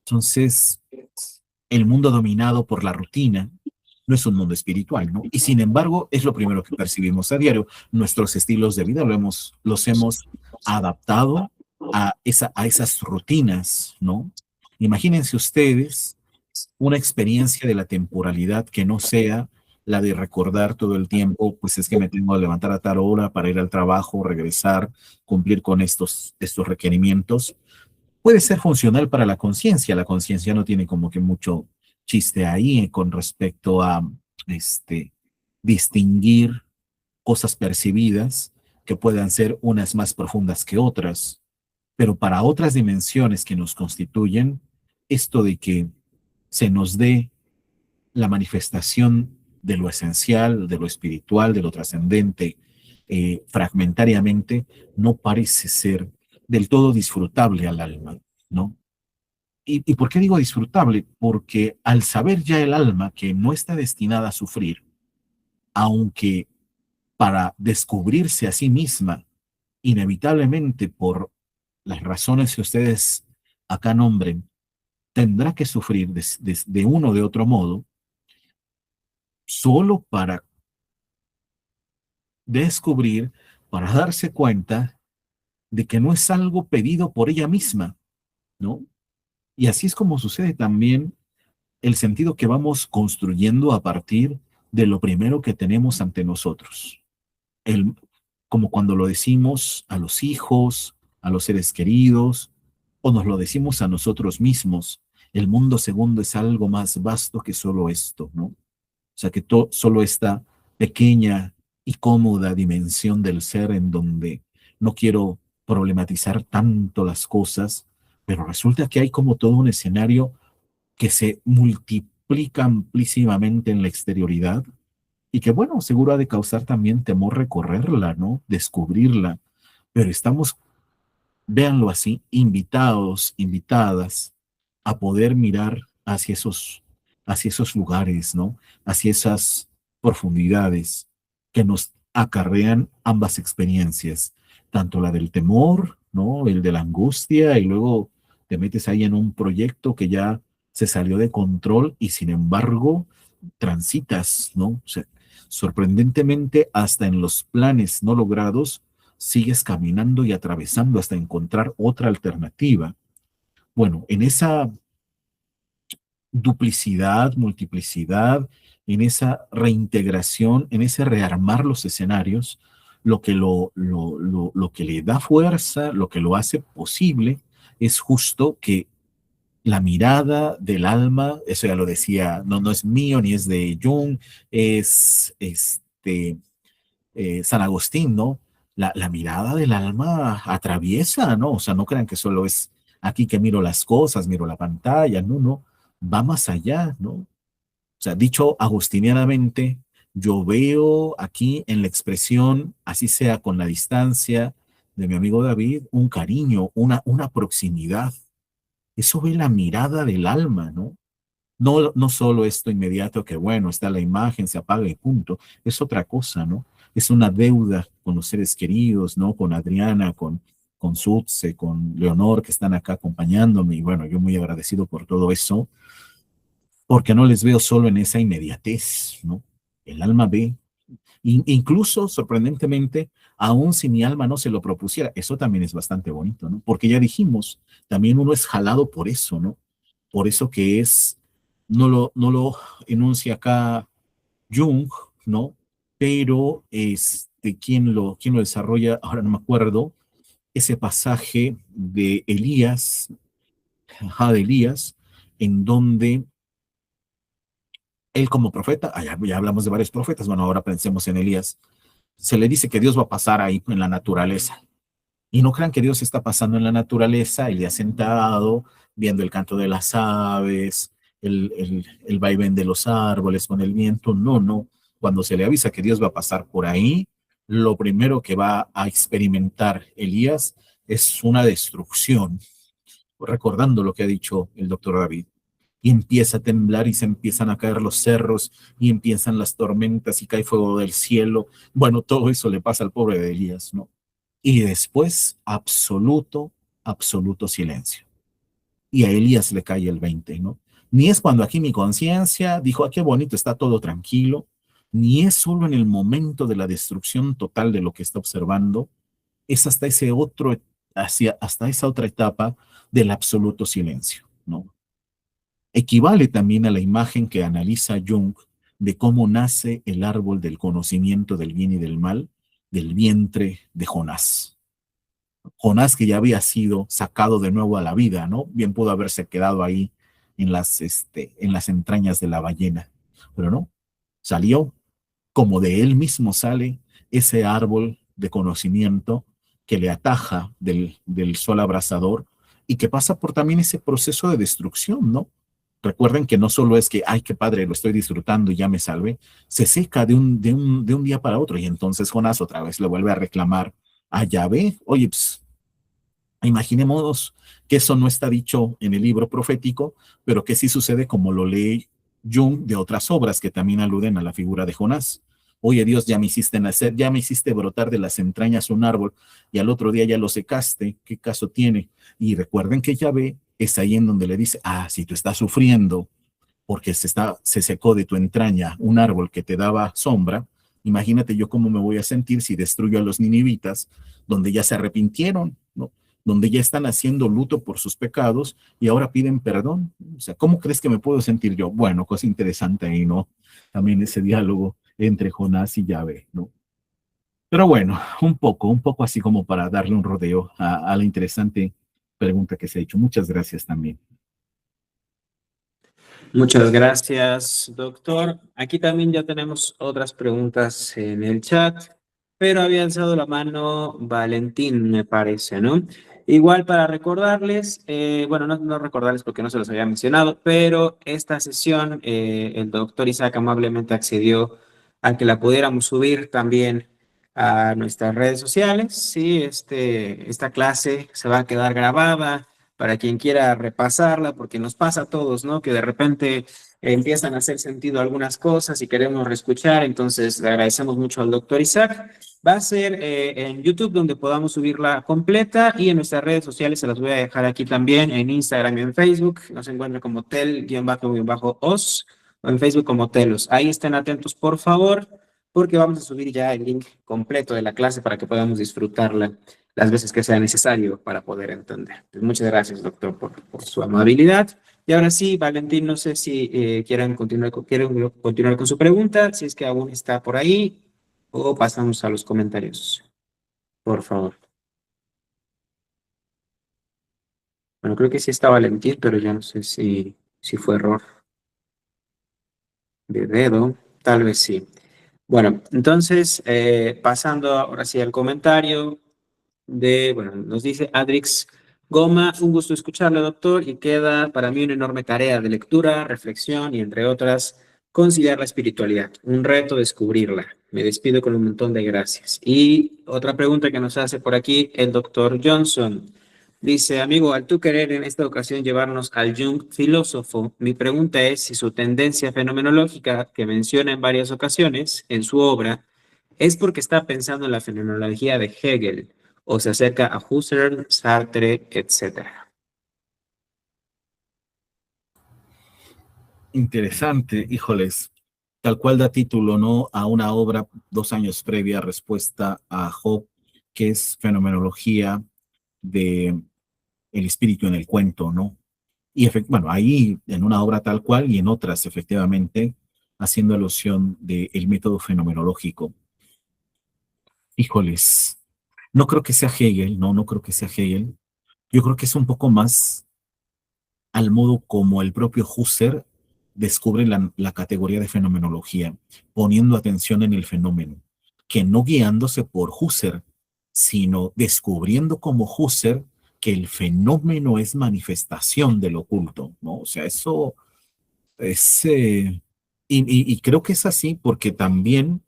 Entonces, el mundo dominado por la rutina no es un mundo espiritual, ¿no? Y sin embargo, es lo primero que percibimos a diario. Nuestros estilos de vida los hemos adaptado a esas rutinas, ¿no? Imagínense ustedes una experiencia de la temporalidad que no sea la de recordar todo el tiempo, pues es que me tengo que levantar a tal hora para ir al trabajo, regresar, cumplir con estos requerimientos. Puede ser funcional para la conciencia. La conciencia no tiene como que mucho chiste ahí con respecto a distinguir cosas percibidas que puedan ser unas más profundas que otras. Pero para otras dimensiones que nos constituyen, esto de que se nos dé la manifestación de lo esencial, de lo espiritual, de lo trascendente, fragmentariamente, no parece ser del todo disfrutable al alma, ¿no? ¿Y por qué digo disfrutable? Porque al saber ya el alma que no está destinada a sufrir, aunque para descubrirse a sí misma, inevitablemente por las razones que ustedes acá nombren, tendrá que sufrir de uno o de otro modo, solo para descubrir, para darse cuenta de que no es algo pedido por ella misma, ¿no? Y así es como sucede también el sentido que vamos construyendo a partir de lo primero que tenemos ante nosotros. Como cuando lo decimos a los hijos, a los seres queridos, o nos lo decimos a nosotros mismos, el mundo segundo es algo más vasto que solo esto, ¿no? O sea, que solo esta pequeña y cómoda dimensión del ser en donde no quiero problematizar tanto las cosas, pero resulta que hay como todo un escenario que se multiplica amplísimamente en la exterioridad y que, bueno, seguro ha de causar también temor recorrerla, ¿no? Descubrirla, pero estamos, véanlo así, invitados, invitadas a poder mirar hacia esos lugares, ¿no? Hacia esas profundidades que nos acarrean ambas experiencias, tanto la del temor, ¿no? El de la angustia, y luego te metes ahí en un proyecto que ya se salió de control y sin embargo transitas, ¿no? O sea, sorprendentemente, hasta en los planes no logrados, sigues caminando y atravesando hasta encontrar otra alternativa. Bueno, en esa duplicidad, multiplicidad, en esa reintegración, en ese rearmar los escenarios, lo que le da fuerza, lo que lo hace posible, es justo que la mirada del alma, eso ya lo decía, no es mío ni es de Jung, es San Agustín, ¿no? La mirada del alma atraviesa, ¿no? O sea, no crean que solo es aquí que miro las cosas, miro la pantalla, no, no, va más allá, ¿no? O sea, dicho agustinianamente, yo veo aquí en la expresión, así sea con la distancia de mi amigo David, un cariño, una proximidad. Eso ve la mirada del alma, ¿no? No solo esto inmediato que, bueno, está la imagen, se apaga y punto. Es otra cosa, ¿no? Es una deuda con los seres queridos, ¿no? Con Adriana, con Sutze, con Leonor, que están acá acompañándome. Y bueno, yo muy agradecido por todo eso, porque no les veo solo en esa inmediatez, ¿no? El alma ve, incluso sorprendentemente, aún si mi alma no se lo propusiera, eso también es bastante bonito, ¿no? Porque ya dijimos, también uno es jalado por eso, ¿no? Por eso que es, no lo enuncia acá Jung, ¿no? Pero ¿quién lo desarrolla? Ahora no me acuerdo, ese pasaje de Elías, de Elías, en donde él como profeta, ya hablamos de varios profetas, bueno, ahora pensemos en Elías, se le dice que Dios va a pasar ahí en la naturaleza. Y no crean que Dios está pasando en la naturaleza, él ya sentado, viendo el canto de las aves, el vaivén de los árboles con el viento. No, no. Cuando se le avisa que Dios va a pasar por ahí, lo primero que va a experimentar Elías es una destrucción, recordando lo que ha dicho el doctor David. Y empieza a temblar y se empiezan a caer los cerros y empiezan las tormentas y cae fuego del cielo. Bueno, todo eso le pasa al pobre de Elías, ¿no? Y después, absoluto silencio. Y a Elías le cae el 20, ¿no? Ni es cuando aquí mi conciencia dijo, ah, qué bonito, está todo tranquilo, ni es solo en el momento de la destrucción total de lo que está observando, es hasta hasta esa otra etapa del absoluto silencio, ¿no? Equivale también a la imagen que analiza Jung de cómo nace el árbol del conocimiento del bien y del mal del vientre de Jonás. Jonás, que ya había sido sacado de nuevo a la vida, ¿no? Bien pudo haberse quedado ahí en las entrañas de la ballena, pero no, salió como de él mismo sale ese árbol de conocimiento que le ataja del sol abrasador y que pasa por también ese proceso de destrucción, ¿no? Recuerden que no solo es que, ay, qué padre, lo estoy disfrutando y ya me salvé, se seca de un día para otro y entonces Jonás otra vez le vuelve a reclamar a Yahvé, oye, pues, imaginemos que eso no está dicho en el libro profético, pero que sí sucede como lo lee Jung de otras obras que también aluden a la figura de Jonás. Oye Dios, ya me hiciste nacer, ya me hiciste brotar de las entrañas un árbol y al otro día ya lo secaste, ¿qué caso tiene? Y recuerden que Yahvé es ahí en donde le dice, ah, si tú estás sufriendo porque se secó de tu entraña un árbol que te daba sombra, imagínate yo cómo me voy a sentir si destruyo a los ninivitas, donde ya se arrepintieron, ¿no? Donde ya están haciendo luto por sus pecados y ahora piden perdón. O sea, ¿cómo crees que me puedo sentir yo? Bueno, cosa interesante ahí, ¿no? También ese diálogo entre Jonás y Yahvé, ¿no? Pero bueno, un poco así como para darle un rodeo a la interesante pregunta que se ha hecho. Muchas gracias también.
Muchas gracias, doctor. Aquí también ya tenemos otras preguntas en el chat, pero había alzado la mano Valentín, me parece, ¿no? Igual para recordarles, bueno, no recordarles porque no se los había mencionado, pero esta sesión, el doctor Isaac amablemente accedió a que la pudiéramos subir también a nuestras redes sociales. Sí, esta clase se va a quedar grabada para quien quiera repasarla, porque nos pasa a todos, ¿no? Que de repente empiezan a hacer sentido algunas cosas y queremos reescuchar, entonces le agradecemos mucho al doctor Isaac. Va a ser en YouTube donde podamos subirla completa y en nuestras redes sociales se las voy a dejar aquí también, en Instagram y en Facebook. Nos encuentra como tel-os o en Facebook como telos. Ahí estén atentos, por favor, porque vamos a subir ya el link completo de la clase para que podamos disfrutarla las veces que sea necesario para poder entender. Pues muchas gracias, doctor, por su amabilidad. Y ahora sí, Valentín, no sé si quieren continuar con su pregunta, si es que aún está por ahí, o pasamos a los comentarios, por favor. Bueno, creo que sí está Valentín, pero ya no sé si fue error de dedo, tal vez sí. Bueno, entonces, pasando ahora sí al comentario. Bueno, nos dice Adrix Goma, un gusto escucharle, doctor, y queda para mí una enorme tarea de lectura, reflexión y, entre otras, conciliar la espiritualidad. Un reto descubrirla. Me despido con un montón de gracias. Y otra pregunta que nos hace por aquí el doctor Johnson. Dice, amigo, al tú querer en esta ocasión llevarnos al Jung filósofo, mi pregunta es si su tendencia fenomenológica que menciona en varias ocasiones en su obra es porque está pensando en la fenomenología de Hegel o se acerca a Husserl, Sartre, etcétera.
Interesante, híjoles. Tal cual da título, ¿no? A una obra 2 años previa, respuesta a Job, que es fenomenología de el espíritu en el cuento, ¿no? Y bueno, ahí en una obra tal cual y en otras, efectivamente, haciendo alusión del método fenomenológico. Híjoles, no creo que sea Hegel, no creo que sea Hegel. Yo creo que es un poco más al modo como el propio Husserl descubre la categoría de fenomenología, poniendo atención en el fenómeno, que no guiándose por Husserl, sino descubriendo como Husserl que el fenómeno es manifestación del oculto, ¿no? O sea, eso es... y creo que es así porque también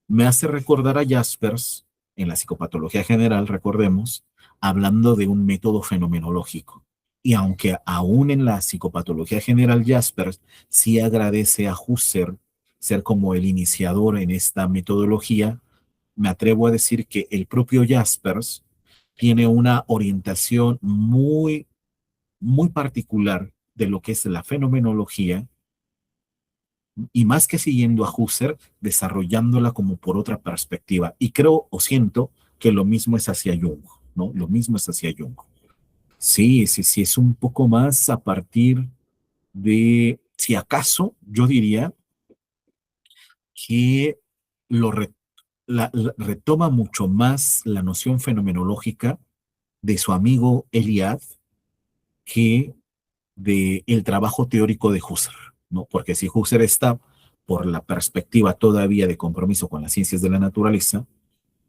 me hace recordar a Jaspers, en la psicopatología general, recordemos, hablando de un método fenomenológico. Y aunque aún en la psicopatología general Jaspers sí agradece a Husserl ser como el iniciador en esta metodología, me atrevo a decir que el propio Jaspers tiene una orientación muy, muy particular de lo que es la fenomenología y más que siguiendo a Husserl, desarrollándola como por otra perspectiva. Y creo o siento que lo mismo es hacia Jung, ¿no? Lo mismo es hacia Jung. Sí, sí, sí, es un poco más a partir de, si acaso, yo diría que lo retoma mucho más la noción fenomenológica de su amigo Eliade que de el trabajo teórico de Husserl, ¿no? Porque si Husserl está por la perspectiva todavía de compromiso con las ciencias de la naturaleza,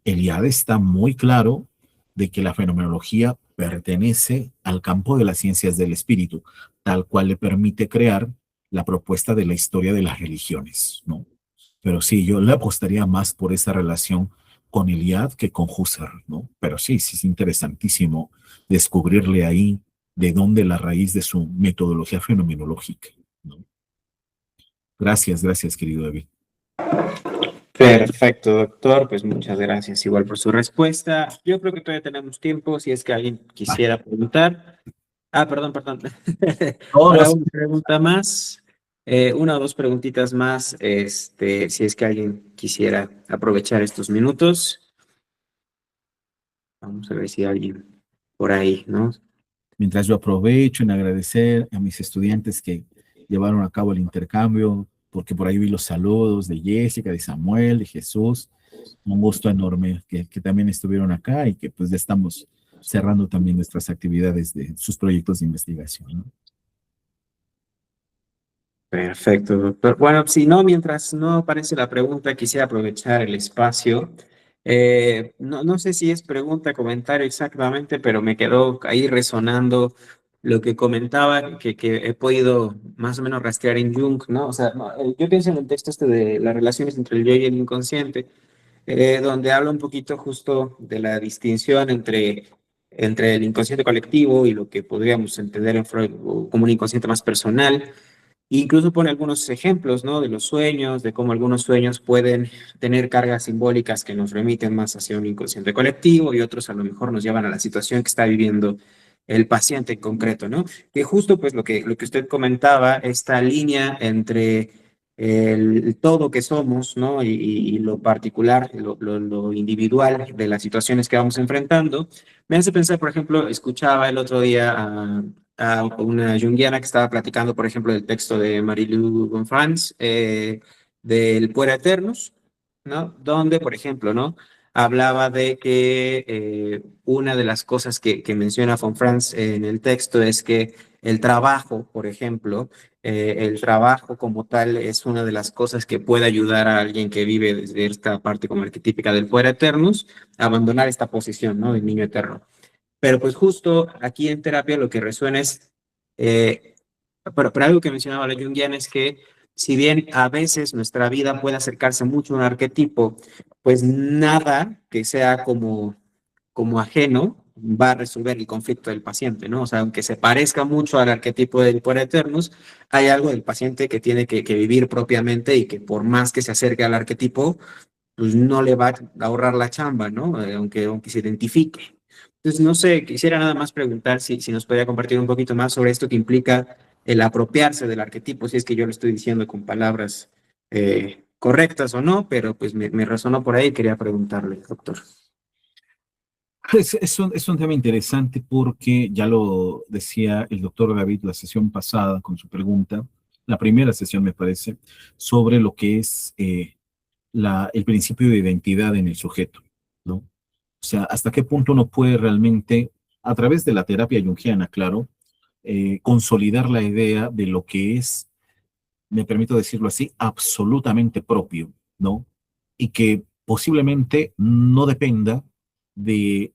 Eliade está muy claro de que la fenomenología pertenece al campo de las ciencias del espíritu, tal cual le permite crear la propuesta de la historia de las religiones, ¿no? Pero sí, yo le apostaría más por esa relación con Eliade que con Husserl, ¿no? Pero sí, sí es interesantísimo descubrirle ahí de dónde la raíz de su metodología fenomenológica, ¿no? Gracias, gracias, querido David.
Perfecto, doctor. Pues muchas gracias igual por su respuesta. Yo creo que todavía tenemos tiempo si es que alguien quisiera preguntar. Ah, perdón. Para
Todos,
una pregunta más, una o dos preguntitas más, si es que alguien quisiera aprovechar estos minutos. Vamos a ver si alguien por ahí, ¿no?
mientras yo aprovecho en agradecer a mis estudiantes que llevaron a cabo el intercambio, porque por ahí vi los saludos de Jessica, de Samuel, de Jesús. Un gusto enorme que también estuvieron acá y que pues ya estamos cerrando también nuestras actividades de sus proyectos de investigación, ¿no?
Perfecto, doctor. Bueno, si no, mientras no aparece la pregunta, quisiera aprovechar el espacio. No sé si es pregunta, comentario exactamente, pero me quedó ahí resonando lo que comentaba, que he podido más o menos rastrear en Jung, ¿no? O sea, no, yo pienso en el texto este de las relaciones entre el yo y el inconsciente, donde habla un poquito justo de la distinción entre el inconsciente colectivo y lo que podríamos entender en Freud como un inconsciente más personal. Incluso pone algunos ejemplos, ¿no? De los sueños, de cómo algunos sueños pueden tener cargas simbólicas que nos remiten más hacia un inconsciente colectivo y otros a lo mejor nos llevan a la situación que está viviendo el paciente en concreto, ¿no? Que justo pues lo que usted comentaba, esta línea entre el todo que somos, ¿no? Y lo particular, lo individual de las situaciones que vamos enfrentando, me hace pensar, por ejemplo, escuchaba el otro día a una junguiana que estaba platicando, por ejemplo, del texto de Marie-Lou von Franz, del Puer Eternus, ¿no? Donde, por ejemplo, ¿no? Hablaba de que una de las cosas que menciona von Franz en el texto es que el trabajo, por ejemplo, el trabajo como tal es una de las cosas que puede ayudar a alguien que vive desde esta parte como arquetípica del Puer Eternus a abandonar esta posición, ¿no? Del niño eterno. Pero pues justo aquí en terapia lo que resuena es, eh, pero algo que mencionaba la Jungiana es que si bien a veces nuestra vida puede acercarse mucho a un arquetipo, pues nada que sea como ajeno va a resolver el conflicto del paciente, ¿no? O sea, aunque se parezca mucho al arquetipo del Puer Eternus, hay algo del paciente que tiene que vivir propiamente y que por más que se acerque al arquetipo, pues no le va a ahorrar la chamba, ¿no? Aunque se identifique. Entonces, no sé, quisiera nada más preguntar si nos podría compartir un poquito más sobre esto que implica el apropiarse del arquetipo, si es que yo lo estoy diciendo con palabras correctas o no, pero pues me resonó por ahí y quería preguntarle, doctor.
Es un tema interesante porque ya lo decía el doctor David la sesión pasada con su pregunta, la primera sesión me parece, sobre lo que es el principio de identidad en el sujeto, ¿no? O sea, hasta qué punto uno puede realmente, a través de la terapia junguiana, claro, consolidar la idea de lo que es, me permito decirlo así, absolutamente propio, ¿no? Y que posiblemente no dependa de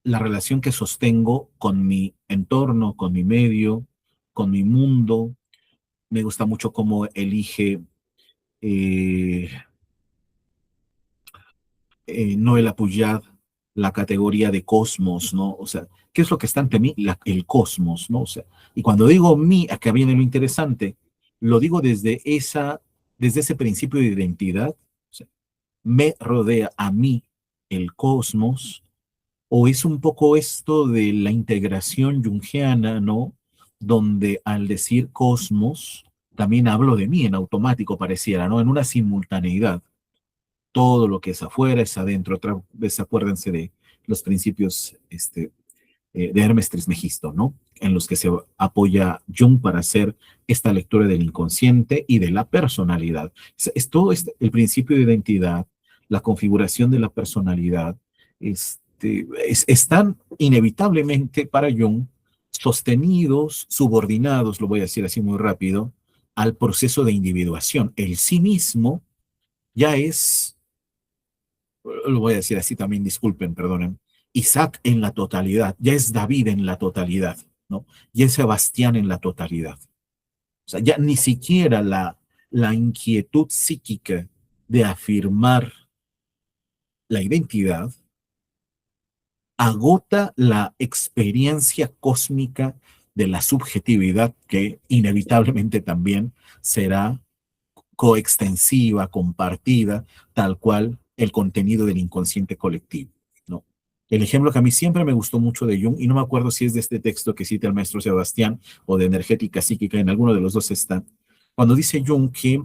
la relación que sostengo con mi entorno, con mi medio, con mi mundo. Me gusta mucho cómo elige eh, Noel Apuyad la categoría de cosmos, ¿no? O sea, ¿qué es lo que está ante mí? El cosmos, ¿no? O sea, y cuando digo mí, acá viene lo interesante, lo digo desde ese principio de identidad, o sea, me rodea a mí el cosmos, o es un poco esto de la integración junguiana, ¿no? Donde al decir cosmos, también hablo de mí en automático, pareciera, ¿no? En una simultaneidad. Todo lo que es afuera es adentro. Otra vez acuérdense de los principios de Hermes Trismegisto, ¿no? En los que se apoya Jung para hacer esta lectura del inconsciente y de la personalidad. Es todo el principio de identidad, la configuración de la personalidad, están inevitablemente para Jung sostenidos, subordinados, lo voy a decir así muy rápido, al proceso de individuación. El sí mismo ya es, lo voy a decir así también, disculpen, perdonen, Isaac en la totalidad, ya es David en la totalidad, ¿no? Ya es Sebastián en la totalidad. O sea, ya ni siquiera la inquietud psíquica de afirmar la identidad agota la experiencia cósmica de la subjetividad que inevitablemente también será coextensiva, compartida, tal cual el contenido del inconsciente colectivo, ¿no? El ejemplo que a mí siempre me gustó mucho de Jung, y no me acuerdo si es de este texto que cita el maestro Sebastián o de energética psíquica, en alguno de los dos está, cuando dice Jung que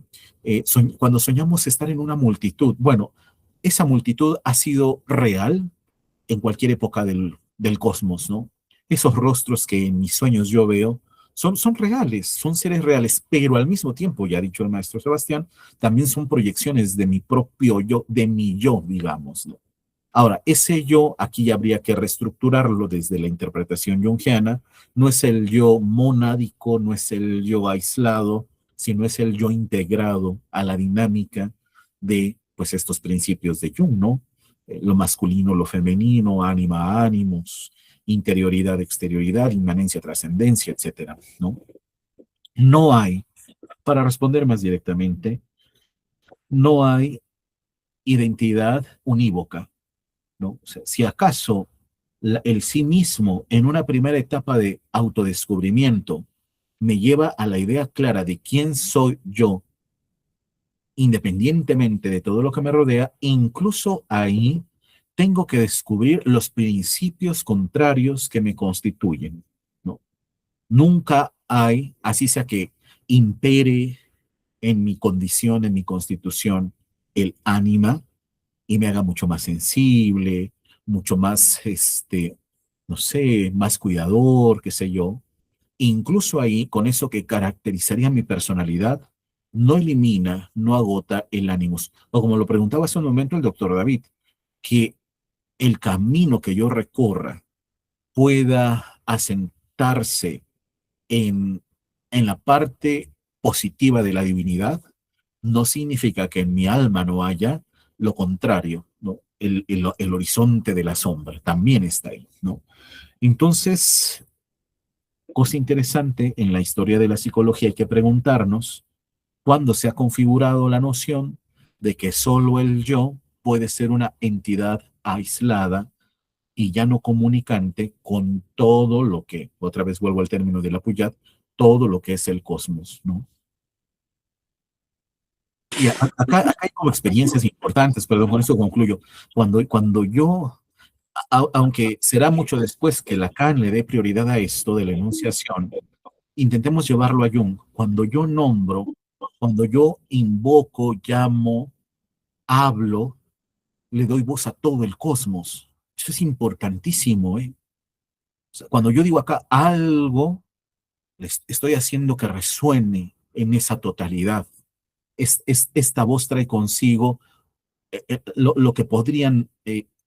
cuando soñamos estar en una multitud, bueno, esa multitud ha sido real en cualquier época del cosmos, ¿no? Esos rostros que en mis sueños yo veo son reales, son seres reales, pero al mismo tiempo, ya ha dicho el maestro Sebastián, también son proyecciones de mi propio yo, de mi yo, digamos, ¿no? Ahora, ese yo aquí habría que reestructurarlo desde la interpretación junguiana, no es el yo monádico, no es el yo aislado, sino es el yo integrado a la dinámica de pues estos principios de Jung, ¿no? Lo masculino, lo femenino, ánima, ánimos, interioridad, exterioridad, inmanencia, trascendencia, etcétera, ¿no? No hay, para responder más directamente, no hay identidad unívoca, ¿no? O sea, si acaso el sí mismo en una primera etapa de autodescubrimiento me lleva a la idea clara de quién soy yo, independientemente de todo lo que me rodea, incluso ahí tengo que descubrir los principios contrarios que me constituyen, ¿no? Nunca hay, así sea que impere en mi condición, en mi constitución, el ánima y me haga mucho más sensible, mucho más, no sé, más cuidador, qué sé yo. Incluso ahí, con eso que caracterizaría mi personalidad, no elimina, no agota el ánimos. O como lo preguntaba hace un momento el doctor David, que el camino que yo recorra pueda asentarse en, en la parte positiva de la divinidad, no significa que en mi alma no haya lo contrario, ¿no? El horizonte de la sombra también está ahí, ¿no? Entonces, cosa interesante en la historia de la psicología hay que preguntarnos cuándo se ha configurado la noción de que solo el yo puede ser una entidad aislada y ya no comunicante con todo lo que, otra vez vuelvo al término de la Puyat, todo lo que es el cosmos, ¿no? Y acá hay como experiencias importantes, perdón, con eso concluyo. Cuando yo, aunque será mucho después que Lacan le dé prioridad a esto de la enunciación, intentemos llevarlo a Jung. Cuando yo nombro, cuando yo invoco, llamo, hablo, le doy voz a todo el cosmos. Eso es importantísimo, ¿eh? O sea, cuando yo digo acá algo, les estoy haciendo que resuene en esa totalidad. Esta voz trae consigo lo que podrían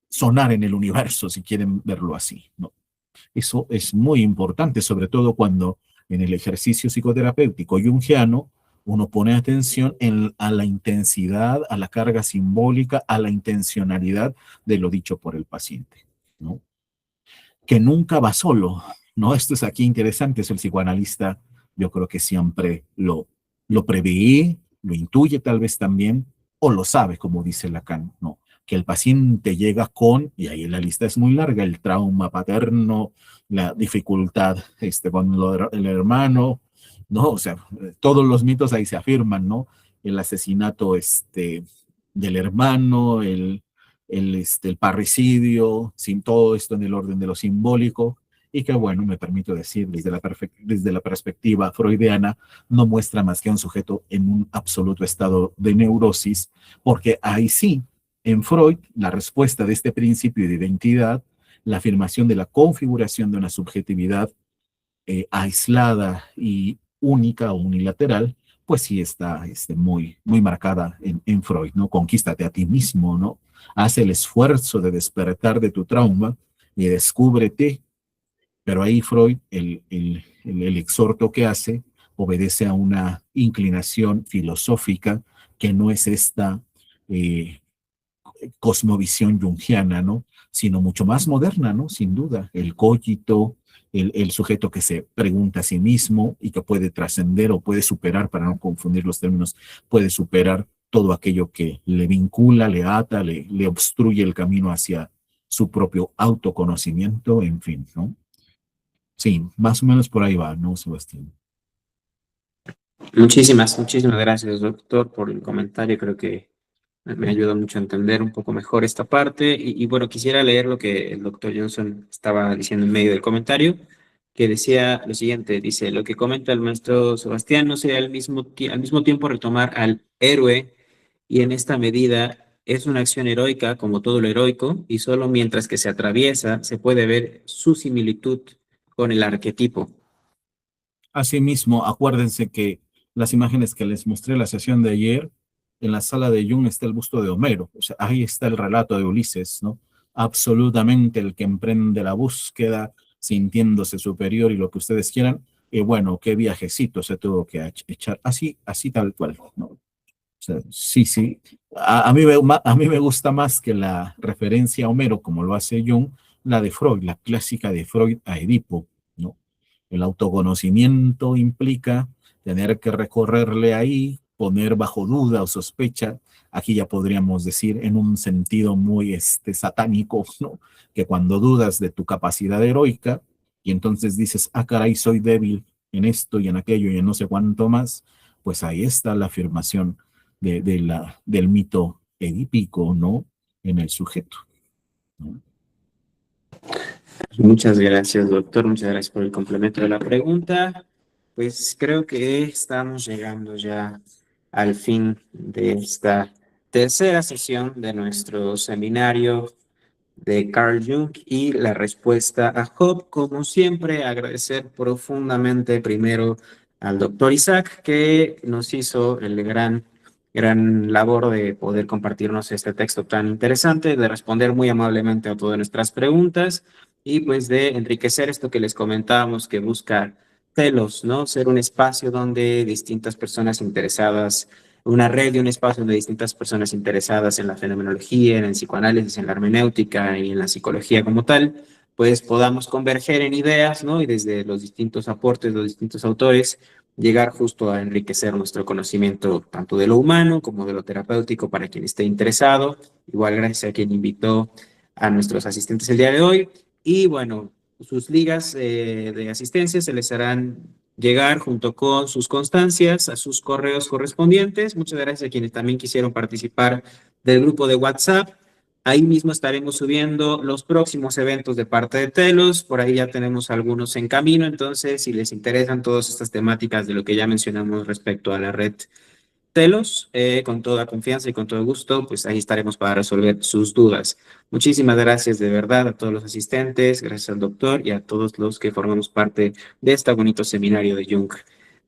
sonar en el universo, si quieren verlo así, ¿no? Eso es muy importante, sobre todo cuando en el ejercicio psicoterapéutico jungiano uno pone atención a la intensidad, a la carga simbólica, a la intencionalidad de lo dicho por el paciente, ¿no? Que nunca va solo, ¿no? Esto es aquí interesante, es el psicoanalista, yo creo que siempre lo prevé, lo intuye tal vez también, o lo sabe, como dice Lacan, ¿no? Que el paciente llega con, y ahí la lista es muy larga, el trauma paterno, la dificultad con el hermano, ¿no? O sea, todos los mitos ahí se afirman, ¿no? El asesinato del hermano, el parricidio, sin todo esto en el orden de lo simbólico, y que, bueno, me permito decir, desde la perspectiva freudiana, no muestra más que a un sujeto en un absoluto estado de neurosis, porque ahí sí, en Freud, la respuesta de este principio de identidad, la afirmación de la configuración de una subjetividad aislada y única o unilateral, pues sí está muy, muy marcada en Freud, ¿no? Conquístate a ti mismo, ¿no? Haz el esfuerzo de despertar de tu trauma y descúbrete. Pero ahí Freud, el exhorto que hace, obedece a una inclinación filosófica que no es esta eh, cosmovisión jungiana, ¿no? Sino mucho más moderna, ¿no? Sin duda, el cogito, el sujeto que se pregunta a sí mismo y que puede trascender o puede superar, para no confundir los términos, puede superar todo aquello que le vincula, le ata, le obstruye el camino hacia su propio autoconocimiento, en fin, ¿no? Sí, más o menos por ahí va, ¿no, Sebastián?
Muchísimas gracias, doctor, por el comentario. Creo que me ayuda mucho a entender un poco mejor esta parte. Bueno, quisiera leer lo que el doctor Johnson estaba diciendo en medio del comentario, que decía lo siguiente, dice, lo que comenta el maestro Sebastián no sería al mismo tiempo retomar al héroe, y en esta medida es una acción heroica como todo lo heroico, y solo mientras que se atraviesa se puede ver su similitud con el arquetipo.
Asimismo, acuérdense que las imágenes que les mostré en la sesión de ayer, en la sala de Jung está el busto de Homero, o sea, ahí está el relato de Ulises, ¿no? Absolutamente el que emprende la búsqueda, sintiéndose superior y lo que ustedes quieran, bueno, qué viajecito se tuvo que echar, así tal cual, ¿no? O sea, sí, sí. A mí me gusta más que la referencia a Homero, como lo hace Jung, la de Freud, la clásica de Freud a Edipo, ¿no? El autoconocimiento implica tener que recorrerle ahí, poner bajo duda o sospecha, aquí ya podríamos decir en un sentido muy satánico, ¿no? Que cuando dudas de tu capacidad heroica y entonces dices, ah, caray, soy débil en esto y en aquello y en no sé cuánto más, pues ahí está la afirmación del mito edípico, ¿no? En el sujeto, ¿no?
Muchas gracias, doctor. Muchas gracias por el complemento de la pregunta. Pues creo que estamos llegando ya al fin de esta tercera sesión de nuestro seminario de Carl Jung y la respuesta a Job. Como siempre, agradecer profundamente primero al doctor Isaac, que nos hizo el gran labor de poder compartirnos este texto tan interesante, de responder muy amablemente a todas nuestras preguntas y pues de enriquecer esto que les comentábamos, que busca Telos, ¿no? Ser un espacio donde distintas personas interesadas, una red y un espacio de distintas personas interesadas en la fenomenología, en el psicoanálisis, en la hermenéutica y en la psicología como tal, pues podamos converger en ideas, ¿no? Y desde los distintos aportes, los distintos autores, llegar justo a enriquecer nuestro conocimiento tanto de lo humano como de lo terapéutico para quien esté interesado. Igual gracias a quien invitó a nuestros asistentes el día de hoy. Y bueno, sus ligas de asistencia se les harán llegar junto con sus constancias a sus correos correspondientes. Muchas gracias a quienes también quisieron participar del grupo de WhatsApp. Ahí mismo estaremos subiendo los próximos eventos de parte de Telos. Por ahí ya tenemos algunos en camino. Entonces, si les interesan todas estas temáticas de lo que ya mencionamos respecto a la red Telos, con toda confianza y con todo gusto, pues ahí estaremos para resolver sus dudas. Muchísimas gracias de verdad a todos los asistentes, gracias al doctor y a todos los que formamos parte de este bonito seminario de Jung.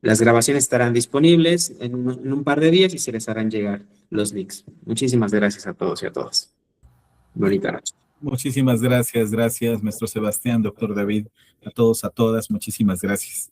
Las grabaciones estarán disponibles en un par de días y se les harán llegar los links. Muchísimas gracias a todos y a todas. Bonita noche.
Muchísimas gracias, maestro Sebastián, doctor David, a todos, a todas, muchísimas gracias.